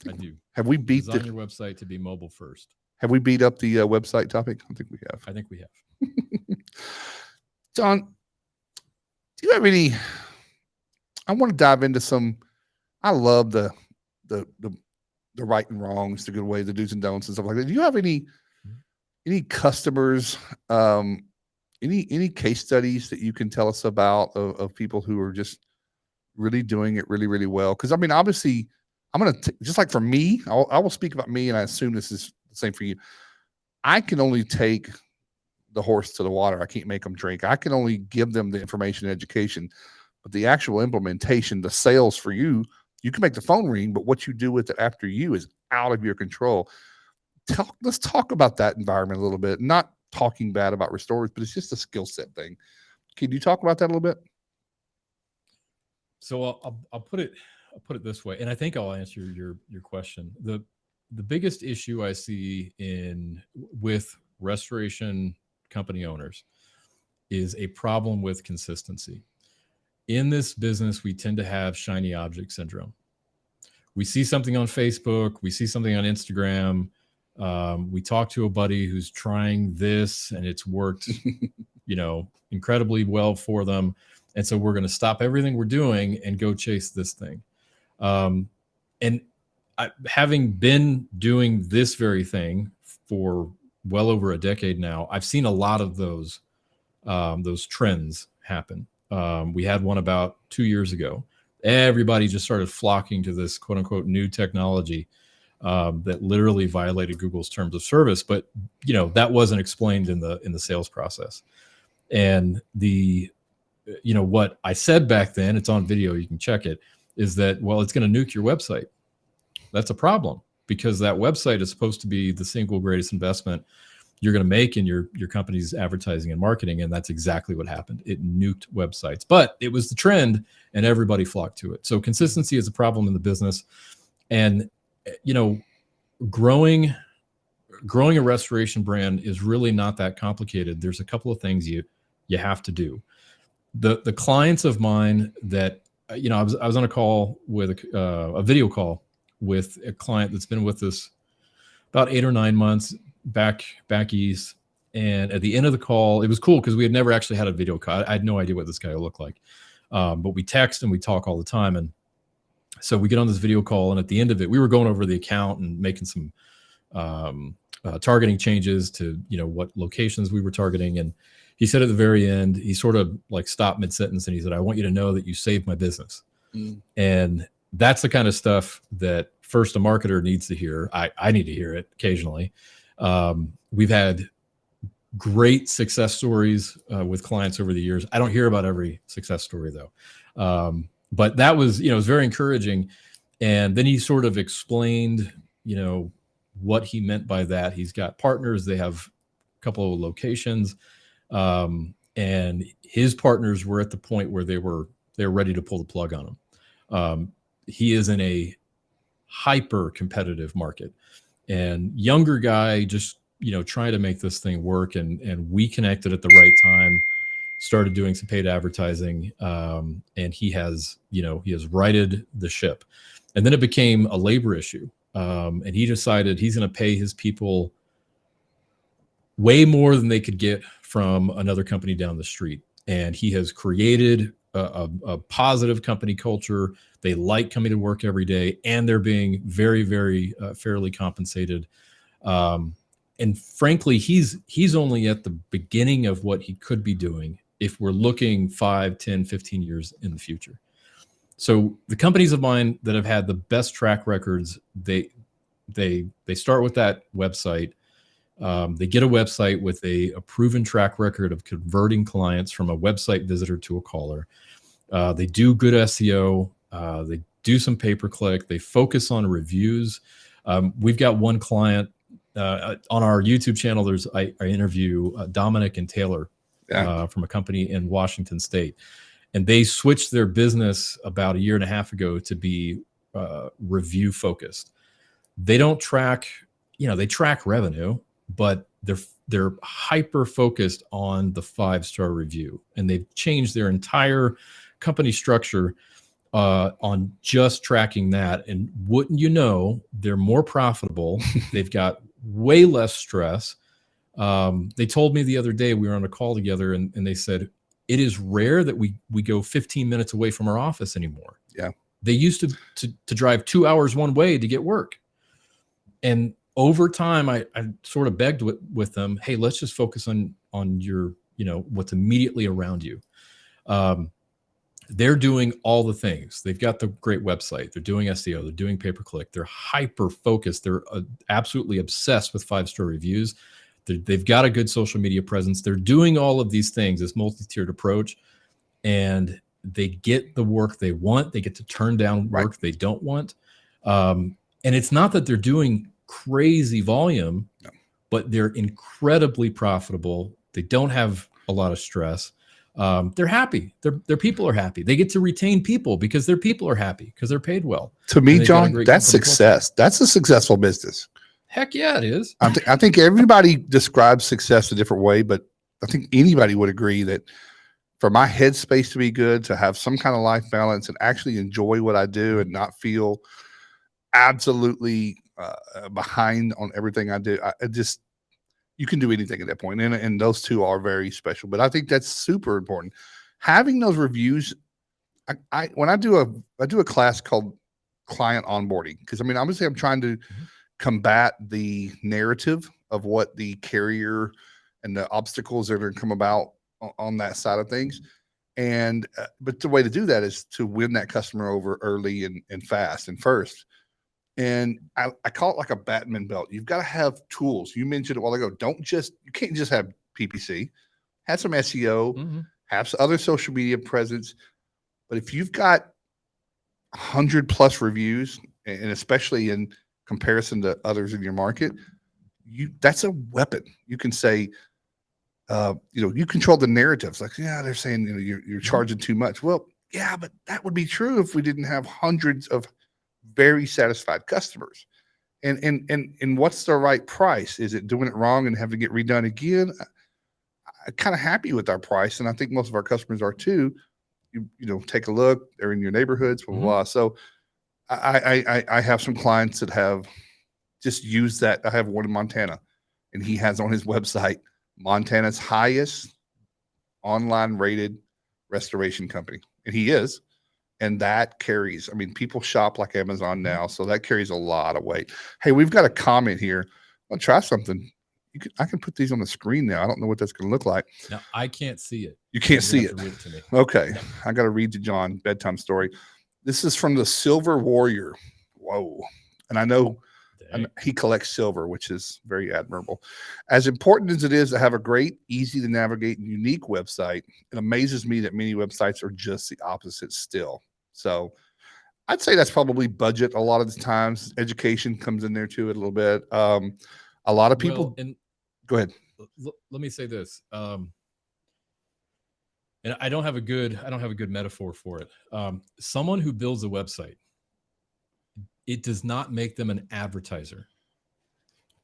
[SPEAKER 2] I do.
[SPEAKER 1] Have we beat
[SPEAKER 2] your website to be mobile first?
[SPEAKER 1] Have we beat up the website topic? I think we have.
[SPEAKER 2] I think we have.
[SPEAKER 1] John, do you have any? I want to dive into some. I love the right and wrongs, the good ways, the do's and don'ts, and stuff like that. Do you have any customers, any case studies that you can tell us about of people who are just really doing it really, really well? Because I mean, obviously, I'm going to just like for me, I will speak about me, and I assume this is the same for you. I can only take the horse to the water. I can't make them drink. I can only give them the information and education, but the actual implementation, the sales for you can make the phone ring, but what you do with it after you is out of your control. Let's talk about that environment a little bit. Not talking bad about restorers, but it's just a skill set thing. Can you talk about that a little bit?
[SPEAKER 2] So I'll put it this way, and I think I'll answer your question. The biggest issue I see with restoration company owners is a problem with consistency. In this business, we tend to have shiny object syndrome. We see something on Facebook, we see something on Instagram, we talk to a buddy who's trying this and it's worked, incredibly well for them. And so we're going to stop everything we're doing and go chase this thing. And having been doing this very thing for well over a decade now, I've seen a lot of those trends happen. We had one about 2 years ago. Everybody just started flocking to this quote unquote new technology that literally violated Google's terms of service. But that wasn't explained in the sales process. And what I said back then, it's on video, you can check it, is that, well, it's going to nuke your website. That's a problem, because that website is supposed to be the single greatest investment you're going to make in your company's advertising and marketing. And that's exactly what happened. It nuked websites, but it was the trend and everybody flocked to it. So consistency is a problem in the business. And, growing a restoration brand is really not that complicated. There's a couple of things you have to do. The clients of mine that, I was on a call with a video call with a client that's been with us about 8 or 9 months back east. And at the end of the call, it was cool because we had never actually had a video call. I had no idea what this guy looked like. But we text and we talk all the time. And so we get on this video call, and at the end of it, we were going over the account and making some targeting changes to, what locations we were targeting. And he said at the very end, he sort of like stopped mid-sentence and he said, "I want you to know that you saved my business." And that's the kind of stuff that first a marketer needs to hear. I need to hear it occasionally. We've had great success stories with clients over the years. I don't hear about every success story though. But that was, it was very encouraging. And then he sort of explained, what he meant by that. He's got partners. They have a couple of locations. And his partners were at the point where they were ready to pull the plug on him. He is in a hyper competitive market, and younger guy just trying to make this thing work. And we connected at the right time, started doing some paid advertising, and he has righted the ship. And then it became a labor issue, and he decided he's going to pay his people way more than they could get from another company down the street. And he has created a positive company culture. They like coming to work every day, and they're being very, very fairly compensated. And frankly, he's only at the beginning of what he could be doing if we're looking 5, 10, 15 years in the future. So the companies of mine that have had the best track records, they start with that website. They get a website with a proven track record of converting clients from a website visitor to a caller. They do good SEO. They do some pay-per-click. They focus on reviews. We've got one client on our YouTube channel. I interview Dominic and Taylor from a company in Washington State, and they switched their business about a year and a half ago to be review focused. They don't track, they track revenue, but they're hyper focused on the 5-star review, and they've changed their entire company structure on just tracking that. And wouldn't you know, they're more profitable. They've got way less stress. They told me the other day, we were on a call together, and they said it is rare that we go 15 minutes away from our office anymore.
[SPEAKER 1] Yeah,
[SPEAKER 2] they used to drive 2 hours one way to get work. And over time, I sort of begged with them, hey, let's just focus on your, what's immediately around you. They're doing all the things. They've got the great website. They're doing SEO. They're doing pay-per-click. They're hyper focused. They're absolutely obsessed with 5-star reviews. They've got a good social media presence. They're doing all of these things, this multi-tiered approach, and they get the work they want. They get to turn down work they don't want. And it's not that they're doing crazy volume, but they're incredibly profitable. They don't have a lot of stress. They're happy. Their people are happy. They get to retain people because their people are happy because they're paid well.
[SPEAKER 1] To me, John, that's success. That's a successful business.
[SPEAKER 2] Heck yeah, it is.
[SPEAKER 1] I think everybody describes success a different way, but I think anybody would agree that for my headspace to be good, to have some kind of life balance and actually enjoy what I do and not feel absolutely behind on everything I do, you can do anything at that point. And those two are very special, but I think that's super important. Having those reviews, when I do a class called client onboarding, because obviously I'm trying to combat the narrative of what the carrier and the obstacles that are going to come about on that side of things. And but the way to do that is to win that customer over early and fast and first. And I call it like a Batman belt. You've got to have tools. You mentioned it a while ago. You can't just have PPC. Have some SEO, have some other social media presence. But if you've got 100+ reviews, and especially in comparison to others in your market, that's a weapon. You can say, you control the narratives. Like, yeah, they're saying you're charging too much. Well, yeah, but that would be true if we didn't have hundreds of very satisfied customers. And what's the right price? Is it doing it wrong and have to get redone again? I'm kind of happy with our price, and I think most of our customers are too. You take a look; they're in your neighborhoods, blah blah blah. So I have some clients that have just used that. I have one in Montana, and he has on his website Montana's highest online rated restoration company, and he is. And that carries, people shop like Amazon now, so that carries a lot of weight. Hey, we've got a comment here. I'll try something. I can put these on the screen now. I don't know what that's going to look like.
[SPEAKER 2] Now, I can't see it.
[SPEAKER 1] You can't see it.
[SPEAKER 2] Read it to me.
[SPEAKER 1] Okay. No. I got to read to John bedtime story. This is from the Silver Warrior. Whoa. And I know he collects silver, which is very admirable. As important as it is to have a great, easy to navigate and unique website, it amazes me that many websites are just the opposite still. So I'd say that's probably budget. A lot of the times, education comes in there too a little bit. A lot of people.
[SPEAKER 2] Well, and
[SPEAKER 1] go ahead.
[SPEAKER 2] Let me say this. And I don't have a good metaphor for it. Someone who builds a website, it does not make them an advertiser.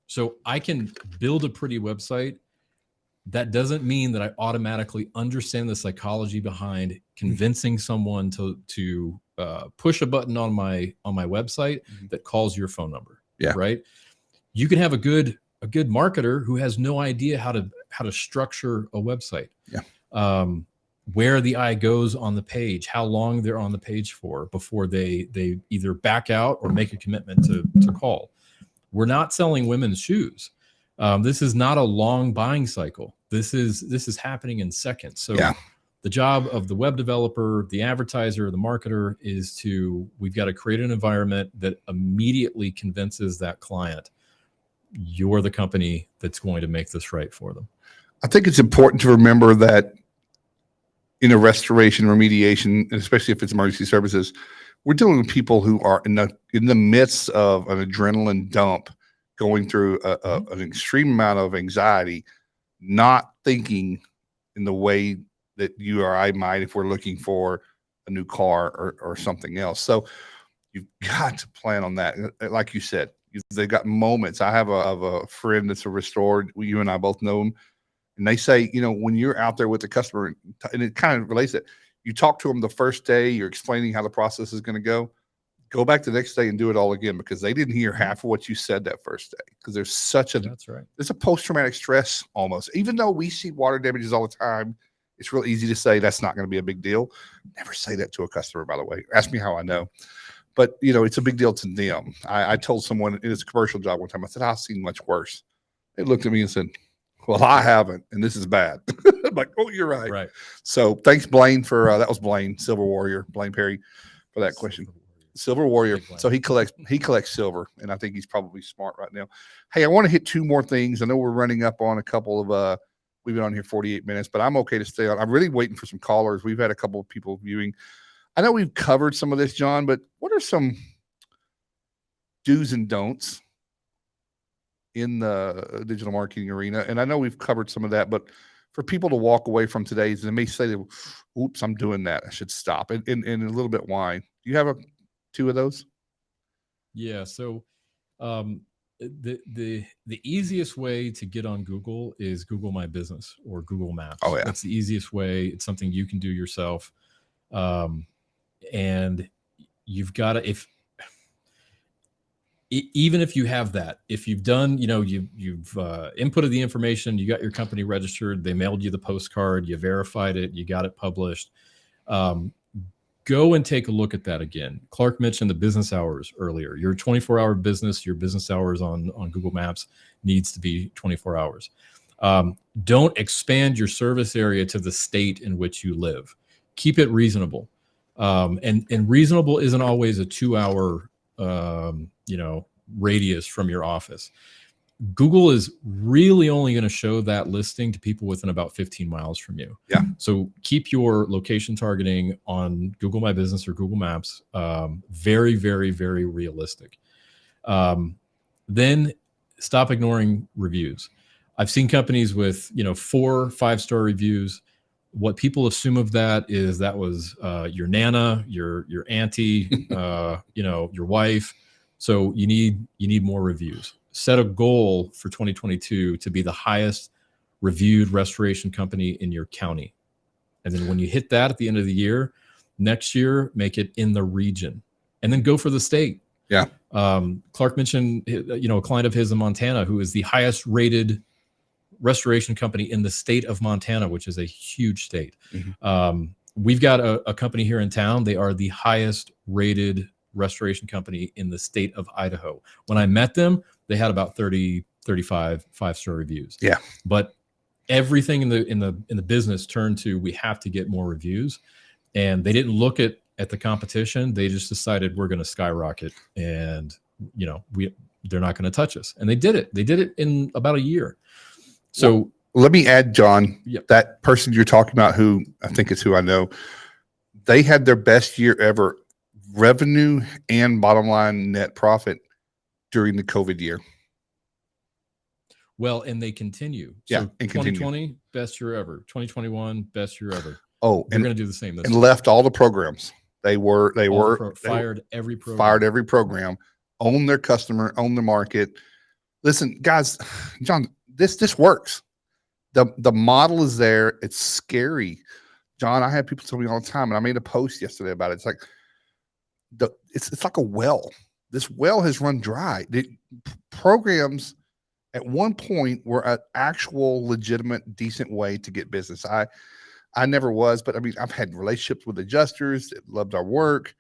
[SPEAKER 2] So I can build a pretty website. That doesn't mean that I automatically understand the psychology behind convincing someone to push a button on my website that calls your phone number.
[SPEAKER 1] Yeah.
[SPEAKER 2] Right. You can have a good marketer who has no idea how to structure a website.
[SPEAKER 1] Yeah.
[SPEAKER 2] Where the eye goes on the page, how long they're on the page for before they either back out or make a commitment to call. We're not selling women's shoes. This is not a long buying cycle. This is happening in seconds. So the job of the web developer, the advertiser, the marketer is we've got to create an environment that immediately convinces that client you're the company that's going to make this right for them.
[SPEAKER 1] I think it's important to remember that in a restoration remediation, and especially if it's emergency services, we're dealing with people who are in the midst of an adrenaline dump, going through an extreme amount of anxiety, not thinking in the way that you or I might if we're looking for a new car or something else. So you've got to plan on that. Like you said, they've got moments. I have a friend that's a restored. You and I both know him. And they say, when you're out there with the customer, and it kind of relates it, you talk to them the first day, you're explaining how the process is going to go back the next day and do it all again, because they didn't hear half of what you said that first day. Because
[SPEAKER 2] that's right.
[SPEAKER 1] There's a post-traumatic stress almost. Even though we see water damages all the time, it's real easy to say that's not going to be a big deal. Never say that to a customer, by the way. Ask me how I know. But, it's a big deal to them. I told someone in his commercial job one time, I said, I've seen much worse. They looked at me and said, well, I haven't, and this is bad. I'm like, oh, you're right.
[SPEAKER 2] Right.
[SPEAKER 1] So thanks, Blaine, for that was Blaine, Silver Warrior, Blaine Perry, for that question. Silver Warrior. So he collects silver, and I think he's probably smart right now. Hey, I want to hit two more things. I know we're running up on a couple of we've been on here 48 minutes, but I'm okay to stay on. I'm really waiting for some callers. We've had a couple of people viewing. I know we've covered some of this, John, but what are some do's and don'ts in the digital marketing arena? And I know we've covered some of that, but for people to walk away from today's, they may say, oops, I'm doing that, I should stop. And a little bit why. Do you have two of those?
[SPEAKER 2] Yeah. So the easiest way to get on Google is Google My Business or Google Maps.
[SPEAKER 1] Oh, yeah.
[SPEAKER 2] That's the easiest way. It's something you can do yourself. And you've got to, even if you have that, if you've done, you've inputted the information, you got your company registered, they mailed you the postcard, you verified it, you got it published. Go and take a look at that again. Clark mentioned the business hours earlier. Your 24-hour business, your business hours on Google Maps needs to be 24 hours. Don't expand your service area to the state in which you live. Keep it reasonable. And reasonable isn't always a 2-hour radius from your office. Google is really only going to show that listing to people within about 15 miles from you.
[SPEAKER 1] Yeah.
[SPEAKER 2] So keep your location targeting on Google My Business or Google Maps very, very, very realistic. Then stop ignoring reviews. I've seen companies with 4 5-star reviews. What people assume of that is that was your nana, your auntie, your wife. So you need more reviews. Set a goal for 2022 to be the highest reviewed restoration company in your county. And then when you hit that at the end of the year, next year, make it in the region, and then go for the state.
[SPEAKER 1] Yeah.
[SPEAKER 2] Clark mentioned, a client of his in Montana who is the highest rated restoration company in the state of Montana, which is a huge state. Mm-hmm. We've got a company here in town. They are the highest rated restoration company in the state of Idaho. When I met them, they had about 30, 35 5-star reviews.
[SPEAKER 1] Yeah.
[SPEAKER 2] But everything in the business turned to, we have to get more reviews. And they didn't look at the competition. They just decided we're going to skyrocket, and they're not going to touch us. And they did it. They did it in about a year. So
[SPEAKER 1] well, let me add, John,
[SPEAKER 2] yep.
[SPEAKER 1] That person you're talking about, who I think is who I know, they had their best year ever revenue and bottom line net profit during the COVID year.
[SPEAKER 2] Well, and they continue.
[SPEAKER 1] Yeah,
[SPEAKER 2] So
[SPEAKER 1] and
[SPEAKER 2] 2020, best year ever. 2021, best year ever.
[SPEAKER 1] Oh,
[SPEAKER 2] They're going to do the same this
[SPEAKER 1] and
[SPEAKER 2] year.
[SPEAKER 1] left all the programs. They
[SPEAKER 2] Fired every program.
[SPEAKER 1] Fired every program, own their customer, own the market. Listen, guys, John, this works. The model is there. It's scary. John, I have people tell me all the time, and I made a post yesterday about it. It's like it's like a well. This well has run dry. The programs at one point were an actual legitimate, decent way to get business. I never was, but I mean, I've had relationships with adjusters that loved our work.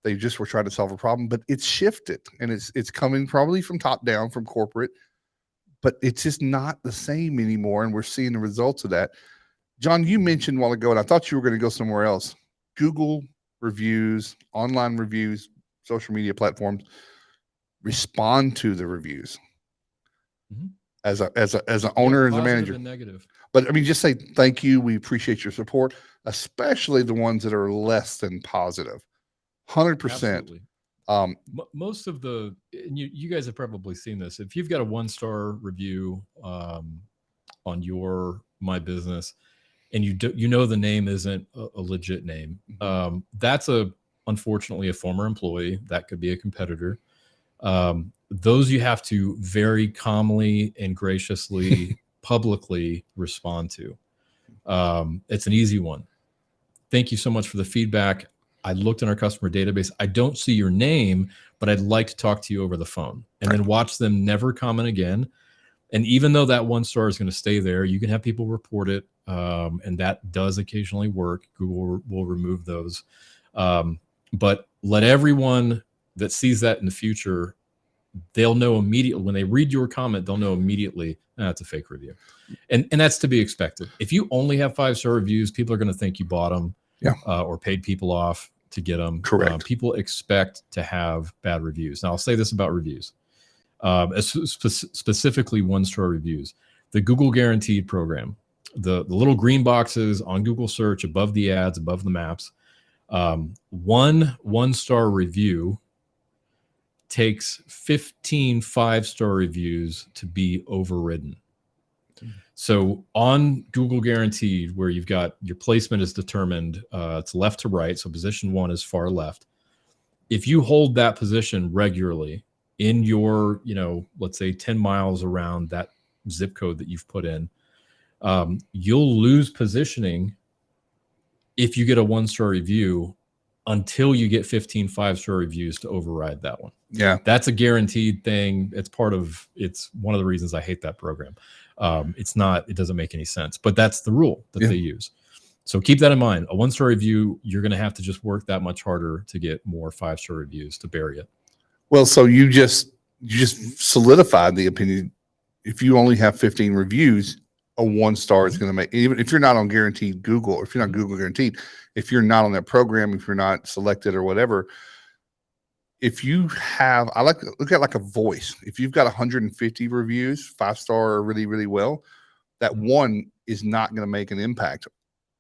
[SPEAKER 1] They just were trying to solve a problem, but it's shifted, and it's coming probably from top down, from corporate, but it's just not the same anymore, and we're seeing the results of that. John, you mentioned a while ago, and I thought you were going to go somewhere else. Google reviews, online reviews, social media platforms respond to the reviews. Mm-hmm. As an owner, as a manager,
[SPEAKER 2] and negative.
[SPEAKER 1] But I mean, just say thank you. We appreciate your support, especially the ones that are less than positive. 100%.
[SPEAKER 2] Most of the, and you guys have probably seen this. If you've got a 1-star review on your My Business, and you know the name isn't a legit name, that's unfortunately a former employee. That could be a competitor. Those you have to very calmly and graciously publicly respond to. It's an easy one. Thank you so much for the feedback. I looked in our customer database. I don't see your name, but I'd like to talk to you over the phone, and then watch them never comment again. And even though that 1-star is going to stay there, you can have people report it. And that does occasionally work. Google will remove those. But let everyone that sees that in the future, they'll know immediately when they read your comment, they'll know immediately that's a fake review. And that's to be expected. If you only have 5-star reviews, people are going to think you bought them or paid people off to get them.
[SPEAKER 1] Correct.
[SPEAKER 2] People expect to have bad reviews. Now, I'll say this about reviews, specifically 1-star reviews. The Google Guaranteed program, the little green boxes on Google search above the ads, above the maps, 1-star review takes 15 5-star reviews to be overridden. So on Google Guaranteed, where you've got your placement is determined, it's left to right. So position 1 is far left. If you hold that position regularly in your, let's say 10 miles around that zip code that you've put in, you'll lose positioning if you get a 1-star review until you get 15 5-star reviews to override that one.
[SPEAKER 1] Yeah.
[SPEAKER 2] That's a guaranteed thing. It's one of the reasons I hate that program. It doesn't make any sense, but that's the rule that they use. So keep that in mind. A 1-star review, you're going to have to just work that much harder to get more 5-star reviews to bury it.
[SPEAKER 1] Well, so you just solidified the opinion. If you only have 15 reviews, a 1-star is going to make, even if you're not on guaranteed Google, or if you're not Google guaranteed, if you're not on that program, if you're not selected or whatever, if you have, I like to look at like a voice. If you've got 150 reviews, 5-star really, really well, that one is not going to make an impact.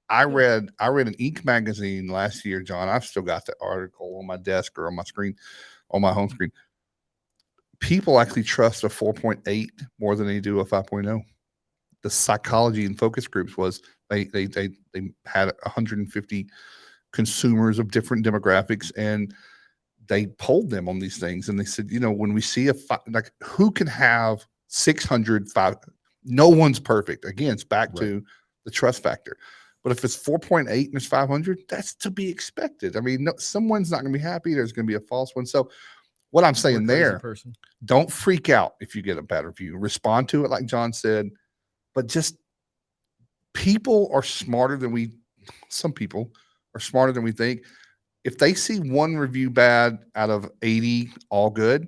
[SPEAKER 1] I read an Inc. magazine last year, John. I've still got the article on my desk or on my screen, on my home screen. People actually trust a 4.8 more than they do a 5.0. The psychology and focus groups was they had 150 consumers of different demographics, and they polled them on these things, and they said, when we see like who can have 605, no one's perfect. Again, it's back to the trust factor. But if it's 4.8 and it's 500, that's to be expected. I mean, someone's not going to be happy. There's going to be a false one. So what I'm saying there, don't freak out if you get a bad review. Respond to it like John said, but just people are smarter than some people are smarter than we think. If they see one review bad out of 80, all good,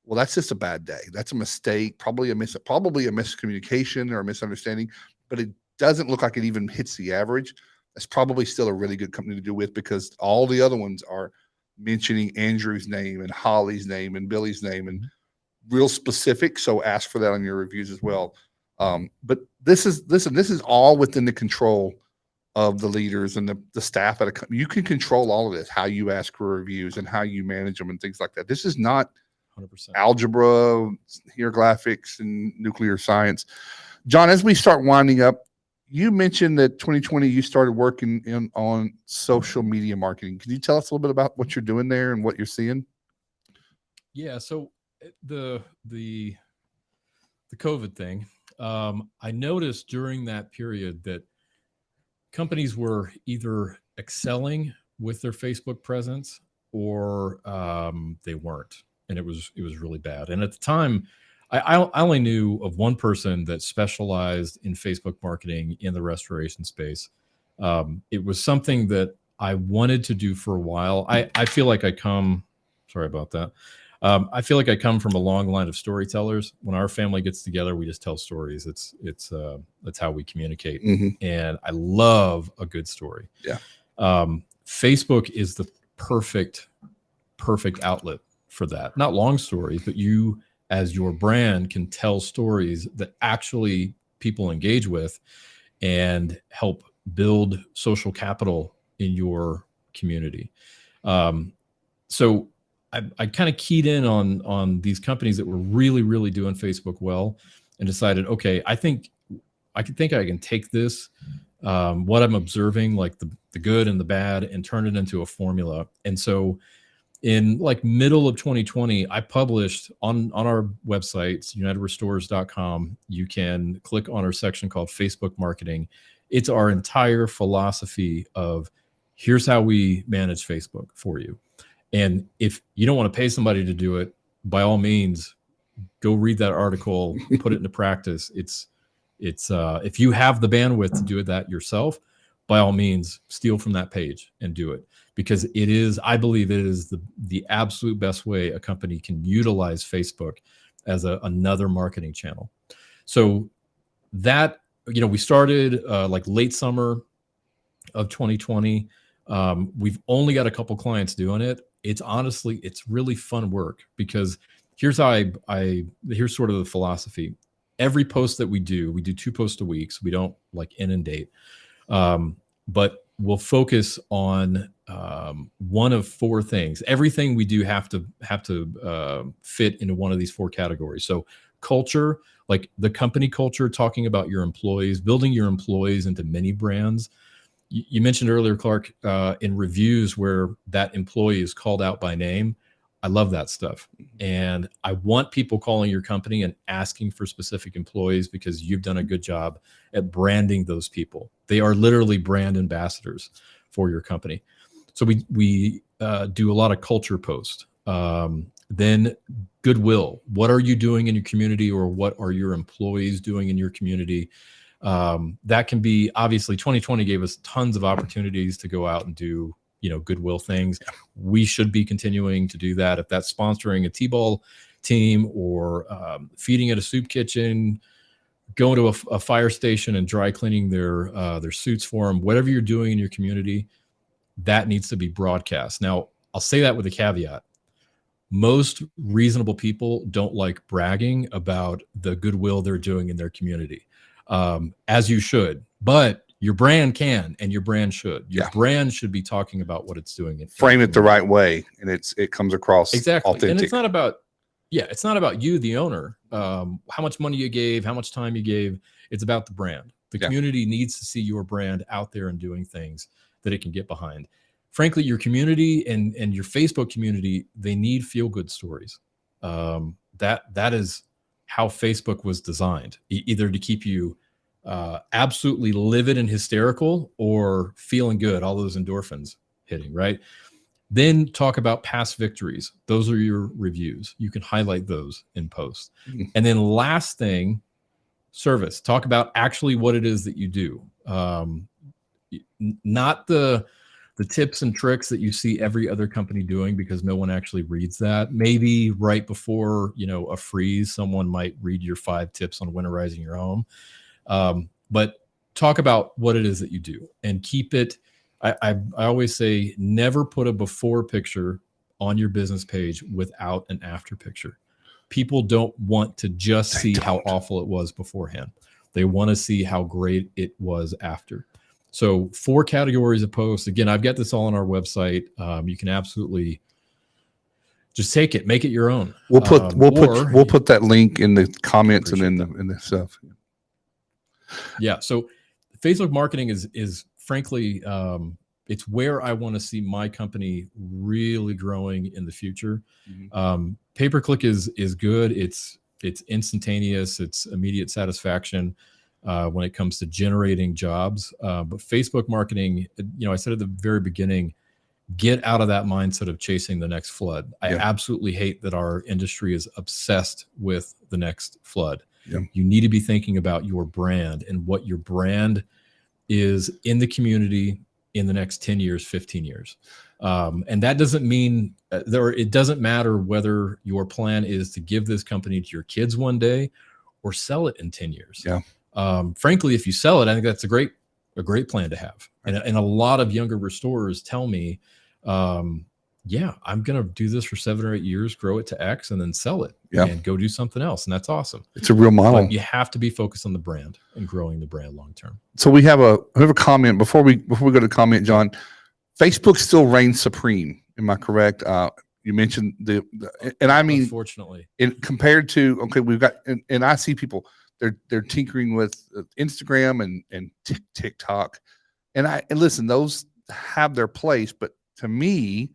[SPEAKER 1] well, that's just a bad day. That's a mistake, probably a miscommunication or a misunderstanding, but it doesn't look like it even hits the average. That's probably still a really good company to do with, because all the other ones are mentioning Andrew's name and Holly's name and Billy's name and real specific. So ask for that on your reviews as well. But this is all within the control of the leaders and the staff at a company. You can control all of this, how you ask for reviews and how you manage them and things like that. This is not
[SPEAKER 2] 100%.
[SPEAKER 1] algebra, hieroglyphics, and nuclear science. Jon, as we start winding up, you mentioned that 2020 you started working on social media marketing. Can you tell us a little bit about what you're doing there and what you're seeing?
[SPEAKER 2] Yeah, so the COVID thing, I noticed during that period that companies were either excelling with their Facebook presence or they weren't, and it was really bad. And at the time, I only knew of one person that specialized in Facebook marketing in the restoration space. It was something that I wanted to do for a while. I feel like I come, sorry about that. I feel like I come from a long line of storytellers. When our family gets together, we just tell stories. That's how we communicate. And I love a good story.
[SPEAKER 1] Yeah.
[SPEAKER 2] Facebook is the perfect outlet for that. Not long stories, but you as your brand can tell stories that actually people engage with and help build social capital in your community. So I kind of keyed in on these companies that were really doing Facebook well, and decided, okay, I think I can take this, what I'm observing, like the good and the bad, and turn it into a formula. And so in like middle of 2020, I published on our website, unitedrestores.com. You can click on our section called Facebook Marketing. It's our entire philosophy of here's how we manage Facebook for you. And if you don't want to pay somebody to do it, by all means, go read that article, put it into practice. It's if you have the bandwidth to do that yourself, by all means, steal from that page and do it, because I believe it is the absolute best way a company can utilize Facebook as another marketing channel. So that, we started like late summer of 2020. We've only got a couple clients doing it. It's really fun work, because here's sort of the philosophy. Every post that we do 2 posts a week. So we don't like inundate, but we'll focus on one of 4 things. Everything we do have to fit into one of these 4 categories. So culture, like the company culture, talking about your employees, building your employees into mini brands. You mentioned earlier, Clark, in reviews where that employee is called out by name. I love that stuff. And I want people calling your company and asking for specific employees, because you've done a good job at branding those people. They are literally brand ambassadors for your company. So we do a lot of culture posts. Then goodwill. What are you doing in your community, or what are your employees doing in your community? That can be, obviously 2020 gave us tons of opportunities to go out and do, goodwill things. We should be continuing to do that. If that's sponsoring a T-ball team, or feeding at a soup kitchen, going to a fire station and dry cleaning their suits for them, whatever you're doing in your community, that needs to be broadcast. Now, I'll say that with a caveat. Most reasonable people don't like bragging about the goodwill they're doing in their community. As you should, but your brand can, and your brand should. Your brand should be talking about what it's doing.
[SPEAKER 1] Frame it the right way, and it comes across
[SPEAKER 2] exactly
[SPEAKER 1] authentic.
[SPEAKER 2] And it's not about you, the owner, how much money you gave, how much time you gave. It's about the brand. The community needs to see your brand out there and doing things that it can get behind. Frankly, your community and your Facebook community, they need feel-good stories. That is how Facebook was designed, either to keep you absolutely livid and hysterical, or feeling good, all those endorphins hitting, right? Then talk about past victories. Those are your reviews. You can highlight those in posts. And then last thing, service. Talk about actually what it is that you do. Not the tips and tricks that you see every other company doing, because no one actually reads that. Maybe right before, a freeze, someone might read your 5 tips on winterizing your home. But talk about what it is that you do, and keep it. I always say, never put a before picture on your business page without an after picture. People don't want to just see how awful it was beforehand. They want to see how great it was after. So 4 categories of posts. Again, I've got this all on our website. You can absolutely just take it, make it your own.
[SPEAKER 1] We'll put that link in the comments and in the stuff.
[SPEAKER 2] Yeah. So Facebook marketing is frankly, it's where I want to see my company really growing in the future. Pay-per-click is good. It's instantaneous. It's immediate satisfaction when it comes to generating jobs. But Facebook marketing, I said at the very beginning, get out of that mindset of chasing the next flood. I absolutely hate that our industry is obsessed with the next flood. You need to be thinking about your brand and what your brand is in the community in the next 10 years, 15 years. And that doesn't mean it doesn't matter whether your plan is to give this company to your kids one day or sell it in 10 years. Frankly, if you sell it, I think that's a great plan to have. And a lot of younger restorers tell me, I'm going to do this for 7 or 8 years, grow it to X, and then sell it and go do something else. And that's awesome.
[SPEAKER 1] It's a real model.
[SPEAKER 2] But you have to be focused on the brand and growing the brand long term. So
[SPEAKER 1] we have a comment before we go to comment, John. Facebook still reigns supreme. Am I correct? You mentioned and I mean,
[SPEAKER 2] unfortunately,
[SPEAKER 1] compared to we've got and I see people they're tinkering with Instagram and TikTok, and listen, those have their place, but to me,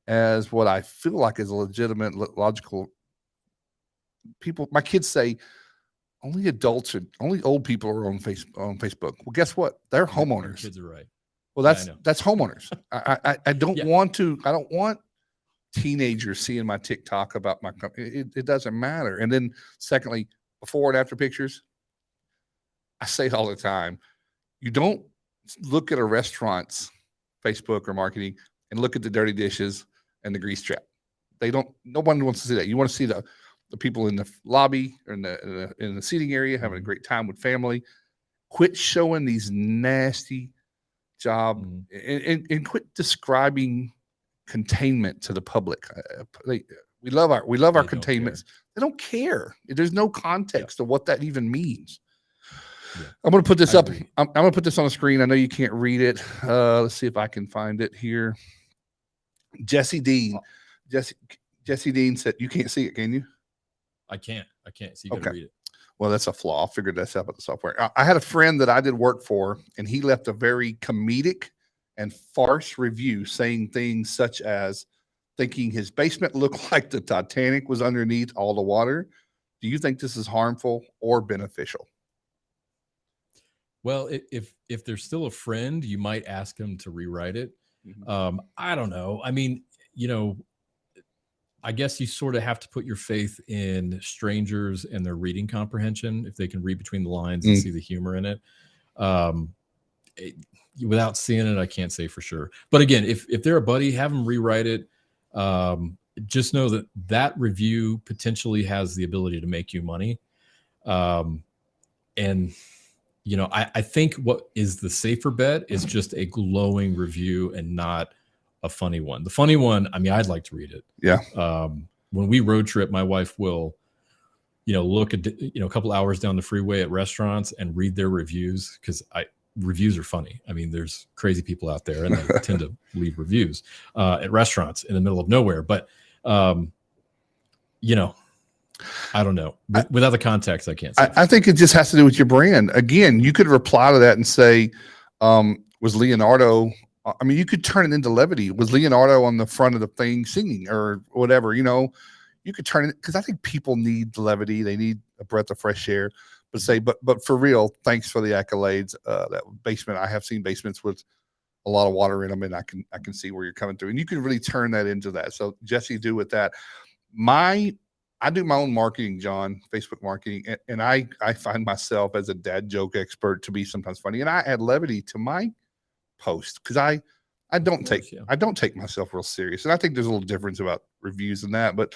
[SPEAKER 1] as what I feel like is a legitimate, logical people, my kids say only old people are on Facebook. Well, guess what? They're homeowners.
[SPEAKER 2] Kids are right.
[SPEAKER 1] Well, that's homeowners. I don't want teenagers seeing my TikTok about my company. It doesn't matter. And then secondly, before and after pictures, I say it all the time. You don't look at a restaurant's Facebook or marketing and look at the dirty dishes and the grease trap. Nobody wants to see that. You want to see the people in the lobby or in the seating area having a great time with family. Quit showing these nasty job and quit describing containment to the public. We love our containments. They don't care. There's no context of what that even means. I'm going to put this up. I'm going to put this on the screen. I know you can't read it. Let's see if I can find it here. Jesse Dean said, you can't see it, can you?
[SPEAKER 2] I can't. So you got to read it.
[SPEAKER 1] Well, that's a flaw. I figured that's out about the software. I had a friend that I did work for, and he left a very comedic and farce review saying things such as thinking his basement looked like the Titanic was underneath all the water. Do you think this is harmful or beneficial?
[SPEAKER 2] Well, if there's still a friend, you might ask him to rewrite it. I don't know. I mean, I guess you sort of have to put your faith in strangers and their reading comprehension, if they can read between the lines and see the humor in it. Without seeing it, I can't say for sure. But again, if they're a buddy, have them rewrite it. Just know that review potentially has the ability to make you money. And I think what is the safer bet is just a glowing review and not a funny one. The funny one, I mean, I'd like to read it.
[SPEAKER 1] Yeah.
[SPEAKER 2] When we road trip, my wife will, look at, a couple hours down the freeway at restaurants and read their reviews, because reviews are funny. I mean, there's crazy people out there and they tend to leave reviews at restaurants in the middle of nowhere. But, I don't know. Without the context, I can't say.
[SPEAKER 1] I think it just has to do with your brand. Again, you could reply to that and say, was Leonardo, I mean, you could turn it into levity. Was Leonardo on the front of the thing singing or whatever, you could turn it, because I think people need levity. They need a breath of fresh air. But for real, thanks for the accolades. That basement, I have seen basements with a lot of water in them, and I can see where you're coming through. And you can really turn that into that. So Jesse, do with that. I do my own marketing, John, Facebook marketing, and I find myself as a dad joke expert to be sometimes funny, and I add levity to my post because I don't take myself real serious, and I think there's a little difference about reviews and that. But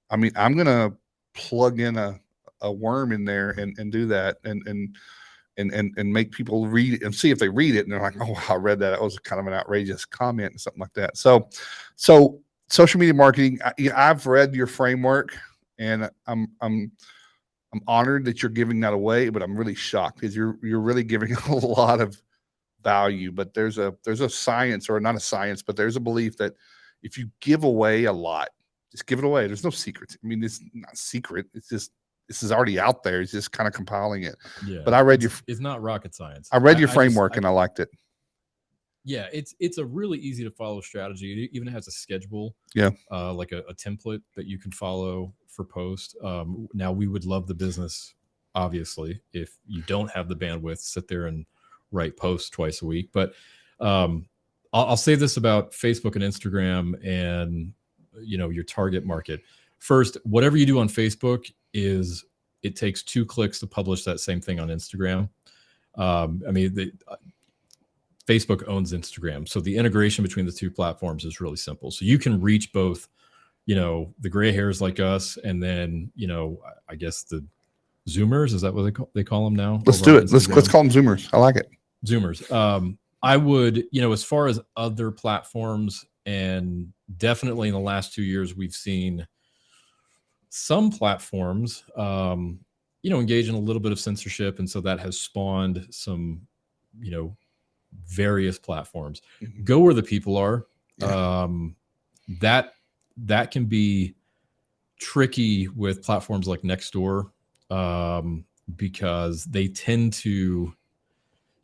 [SPEAKER 1] I mean, I'm gonna plug in a worm in there and do that and make people read it and see if they read it and they're like, oh, I read that. It was kind of an outrageous comment and something like that. So social media marketing, I've read your framework. And I'm honored that you're giving that away, but I'm really shocked because you're really giving a lot of value, but there's a science, or not a science, but there's a belief that if you give away a lot, just give it away. There's no secrets. I mean, it's not secret. It's just, this is already out there. It's just kind of compiling it.
[SPEAKER 2] Yeah.
[SPEAKER 1] But I read
[SPEAKER 2] it's not rocket science.
[SPEAKER 1] I read your framework and I liked it.
[SPEAKER 2] Yeah, it's a really easy to follow strategy. It even has a schedule.
[SPEAKER 1] Yeah.
[SPEAKER 2] Like a template that you can follow for post. Now we would love the business, obviously, if you don't have the bandwidth, sit there and write posts twice a week. But I'll say this about Facebook and Instagram and, you know, your target market. First, whatever you do on Facebook it takes 2 clicks to publish that same thing on Instagram. I mean, Facebook owns Instagram. So the integration between the 2 platforms is really simple. So you can reach both, you know, the gray hairs like us, and then, you know, I guess the Zoomers, is that what they call them now?
[SPEAKER 1] Let's do it. Let's call them Zoomers. I like it.
[SPEAKER 2] Zoomers. I would, you know, as far as other platforms, and definitely in the last 2 years, we've seen some platforms, you know, engage in a little bit of censorship. And so that has spawned some, you know, various platforms.
[SPEAKER 1] Mm-hmm.
[SPEAKER 2] Go where the people are.
[SPEAKER 1] Yeah.
[SPEAKER 2] That can be tricky with platforms like Nextdoor, because they tend to, you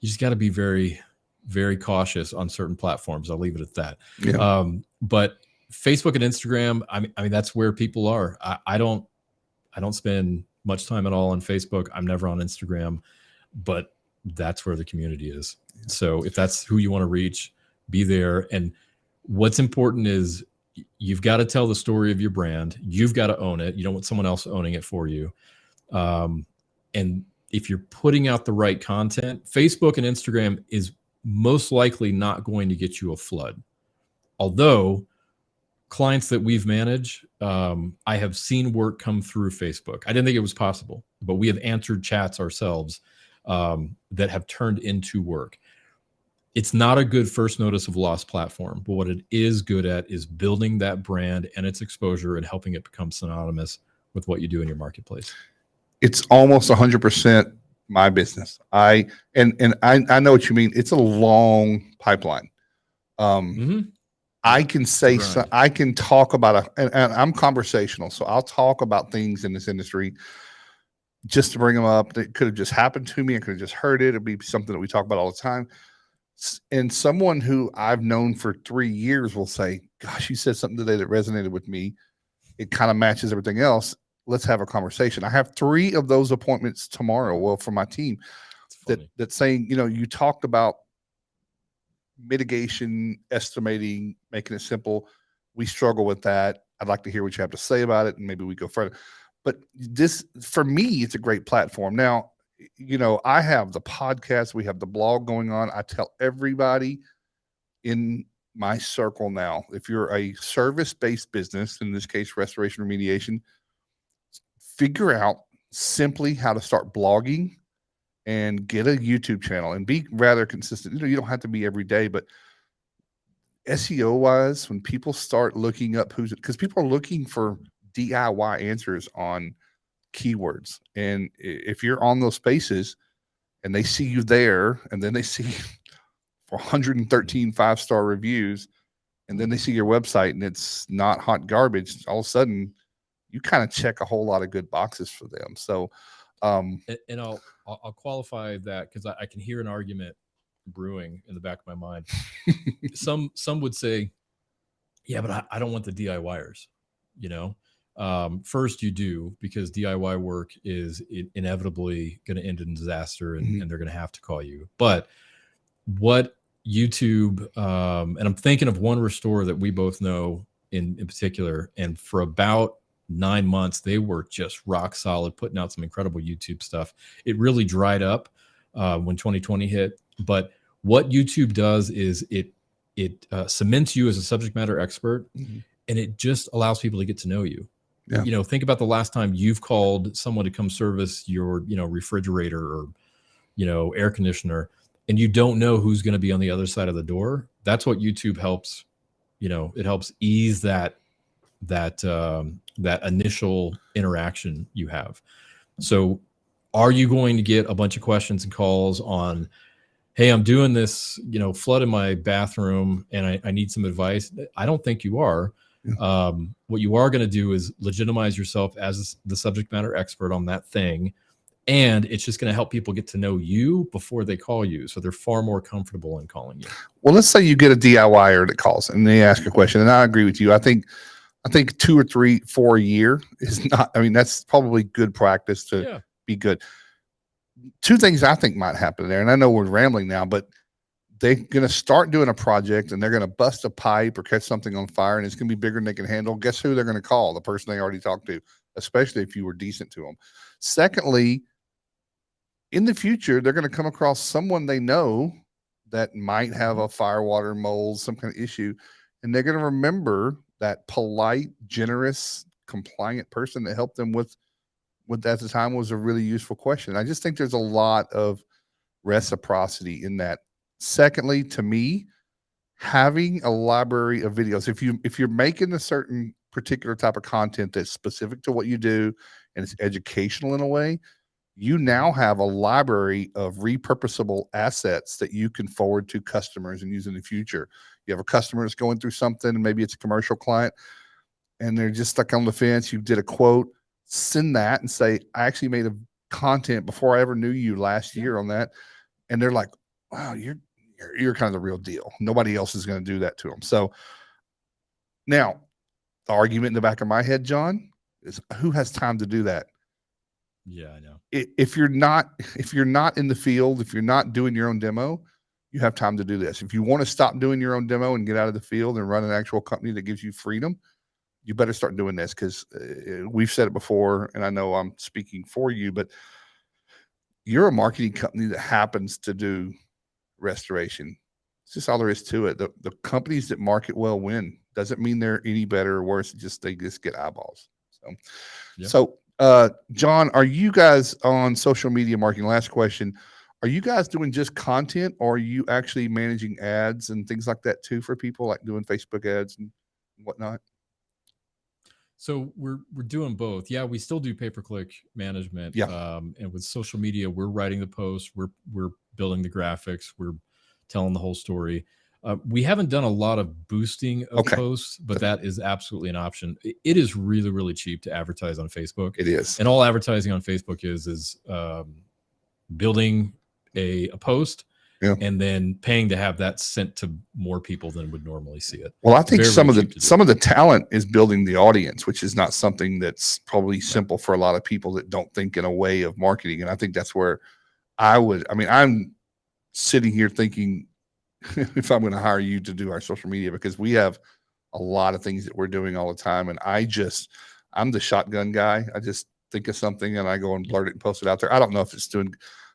[SPEAKER 2] just got to be very, very cautious on certain platforms. I'll leave it at that.
[SPEAKER 1] Yeah.
[SPEAKER 2] But Facebook and Instagram, I mean, that's where people are. I don't spend much time at all on Facebook. I'm never on Instagram, but that's where the community is. Yeah. So if that's who you want to reach, be there. And what's important is you've got to tell the story of your brand. You've got to own it. You don't want someone else owning it for you. And if you're putting out the right content, Facebook and Instagram is most likely not going to get you a flood. Although clients that we've managed, I have seen work come through Facebook. I didn't think it was possible, but we have answered chats ourselves that have turned into work. It's not a good first notice of loss platform, but what it is good at is building that brand and its exposure and helping it become synonymous with what you do in your marketplace. It's
[SPEAKER 1] almost 100% my business. I know what you mean. It's a long pipeline. I can say, I can talk about and I'm conversational. So I'll talk about things in this industry just to bring them up. That could have just happened to me. I could have just heard it. It'd be something that we talk about all the time. And someone who I've known for 3 years will say, gosh, you said something today that resonated with me. It kind of matches everything else. Let's have a conversation. I have 3 of those appointments tomorrow. Well, for my team that's saying, you know, you talked about mitigation, estimating, making it simple. We struggle with that. I'd like to hear what you have to say about it, and maybe we go further. But this, for me, it's a great platform. Now, you know, I have the podcast, we have the blog going on. I tell everybody in my circle now, if you're a service-based business, in this case, restoration remediation, figure out simply how to start blogging and get a YouTube channel and be rather consistent. You know, you don't have to be every day, but SEO wise, when people start looking up because people are looking for DIY answers on keywords. And if you're on those spaces and they see you there, and then they see 113 5-star reviews, and then they see your website and it's not hot garbage, all of a sudden you kind of check a whole lot of good boxes for them. So,
[SPEAKER 2] and I'll qualify that because I can hear an argument brewing in the back of my mind. Some would say, yeah, but I don't want the DIYers, you know. First you do, because DIY work is inevitably going to end in disaster, and they're going to have to call you. But what YouTube, and I'm thinking of one restorer that we both know in particular, and for about 9 months, they were just rock solid, putting out some incredible YouTube stuff. It really dried up when 2020 hit. But what YouTube does is it cements you as a subject matter expert, and it just allows people to get to know you. Yeah. You know, think about the last time you've called someone to come service your, you know, refrigerator or, you know, air conditioner, and you don't know who's going to be on the other side of the door. That's what YouTube helps. You know, it helps ease that initial interaction you have. So are you going to get a bunch of questions and calls on hey, I'm doing this, flood in my bathroom and I need some advice. I don't think you are.
[SPEAKER 1] Yeah.
[SPEAKER 2] What you are going to do is legitimize yourself as the subject matter expert on that thing. And it's just going to help people get to know you before they call you. So they're far more comfortable in calling you.
[SPEAKER 1] Well, let's say you get a DIYer that calls and they ask a question, and I agree with you. I think 2 or 3, 4 a year is not. I mean, that's probably good practice to be good. Two things I think might happen there, and I know we're rambling now, but they're going to start doing a project and they're going to bust a pipe or catch something on fire, and it's going to be bigger than they can handle. Guess who they're going to call? The person they already talked to, especially if you were decent to them. Secondly, in the future, they're going to come across someone they know that might have a fire, water, mold, some kind of issue, and they're going to remember that polite, generous, compliant person that helped them with at the time was a really useful question. I just think there's a lot of reciprocity in that. Secondly, to me, having a library of videos, if you're making a certain particular type of content that's specific to what you do and it's educational in a way, you now have a library of repurposable assets that you can forward to customers and use in the future. You have a customer that's going through something, and maybe it's a commercial client, and they're just stuck on the fence. You did a quote, send that and say, I actually made a content before I ever knew you last year on that. And they're like, wow, you're kind of the real deal. Nobody else is going to do that to them. So now the argument in the back of my head, John, is who has time to do that?
[SPEAKER 2] Yeah, I know.
[SPEAKER 1] If you're not in the field, if you're not doing your own demo, you have time to do this. If you want to stop doing your own demo and get out of the field and run an actual company that gives you freedom, you better start doing this, because we've said it before, and I know I'm speaking for you, but you're a marketing company that happens to do restoration. It's just all there is to it. The companies that market well win. Doesn't mean they're any better or worse. They just get eyeballs. So, John, are you guys on social media marketing? Last question. Are you guys doing just content, or are you actually managing ads and things like that too for people, like doing Facebook ads and whatnot?
[SPEAKER 2] So we're doing both. Yeah, we still do pay-per-click management.
[SPEAKER 1] Yeah.
[SPEAKER 2] And with social media, we're writing the posts, we're building the graphics, we're telling the whole story. We haven't done a lot of boosting of posts, but that is absolutely an option. It is really, really cheap to advertise on Facebook.
[SPEAKER 1] It is.
[SPEAKER 2] And all advertising on Facebook is building a post, and then paying to have that sent to more people than would normally see it.
[SPEAKER 1] Well, I think some of the talent is building the audience, which is not something that's probably simple for a lot of people that don't think in a way of marketing. And I think that's where I'm sitting here thinking if I'm going to hire you to do our social media, because we have a lot of things that we're doing all the time. And I'm the shotgun guy. I just think of something and I go and blurt it and post it out there. I don't know if it's doing,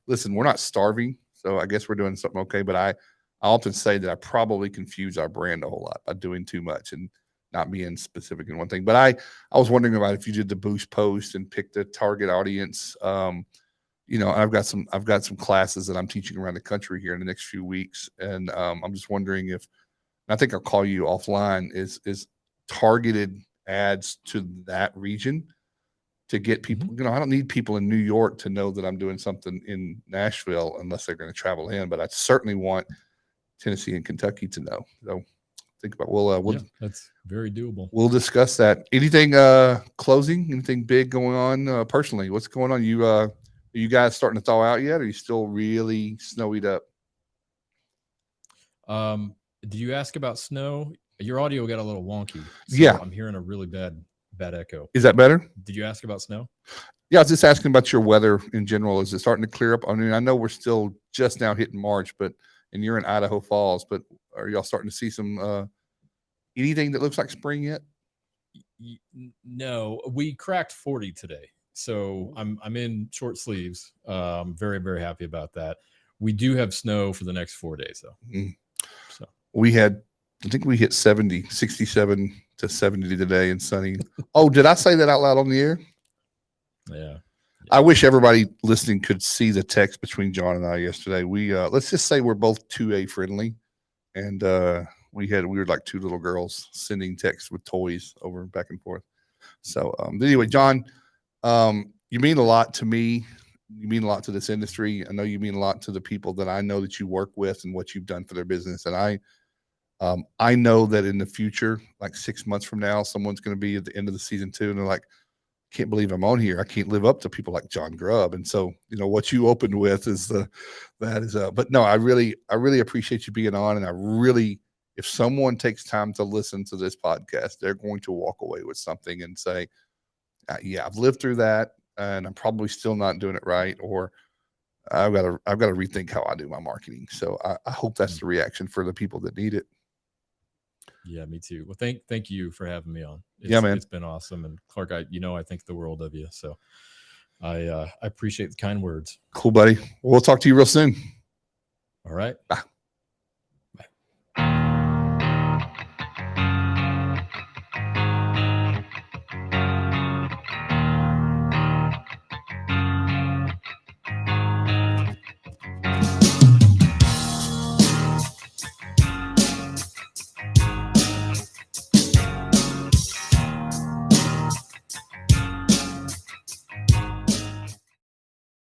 [SPEAKER 1] listen, we're not starving, so I guess we're doing something okay. But I often say that I probably confuse our brand a whole lot by doing too much and not being specific in one thing. But I was wondering about if you did the boost post and pick the target audience. I've got some classes that I'm teaching around the country here in the next few weeks, and I'm just wondering if, and I think I'll call you offline, is targeted ads to that region to get people. I don't need people in New York to know that I'm doing something in Nashville unless they're going to travel in, but I certainly want Tennessee and Kentucky to know. So think about
[SPEAKER 2] that's very doable.
[SPEAKER 1] We'll discuss that. Anything closing? Anything big going on personally? What's going on? Are you guys starting to thaw out yet? Or are you still really snowied up?
[SPEAKER 2] Did you ask about snow? Your audio got a little wonky. So
[SPEAKER 1] yeah,
[SPEAKER 2] I'm hearing a really bad echo.
[SPEAKER 1] Is that better?
[SPEAKER 2] Did you ask about snow?
[SPEAKER 1] Yeah, I was just asking about your weather in general. Is it starting to clear up? I mean, I know we're still just now hitting March, and you're in Idaho Falls, but are y'all starting to see some anything that looks like spring yet?
[SPEAKER 2] No, we cracked 40 today. So I'm in short sleeves. Very, very happy about that. We do have snow for the next 4 days though. So
[SPEAKER 1] I think we hit 67 to 70 today and sunny. Oh, did I say that out loud on the air?
[SPEAKER 2] Yeah.
[SPEAKER 1] I wish everybody listening could see the text between John and I yesterday. We let's just say we're both 2A friendly, and we were like two little girls sending texts with toys over and back and forth. So anyway, John, you mean a lot to me You mean a lot to this industry. I know you mean a lot to the people that I know that you work with and what you've done for their business. And I know that in the future, like 6 months from now, someone's going to be at the end of the season 2, and they're like, can't believe I'm on here. I can't live up to people like Jon Grubb. And so, what you opened with is but no, I really appreciate you being on. And I really, if someone takes time to listen to this podcast, they're going to walk away with something and say, yeah, I've lived through that and I'm probably still not doing it right. Or I've got to rethink how I do my marketing. So I hope that's the reaction for the people that need it.
[SPEAKER 2] Yeah, me too. Well, thank you for having me on.
[SPEAKER 1] Yeah, man.
[SPEAKER 2] It's been awesome. And Clark, I think the world of you. So I appreciate the kind words.
[SPEAKER 1] Cool, buddy. We'll talk to you real soon.
[SPEAKER 2] All right.
[SPEAKER 1] Bye.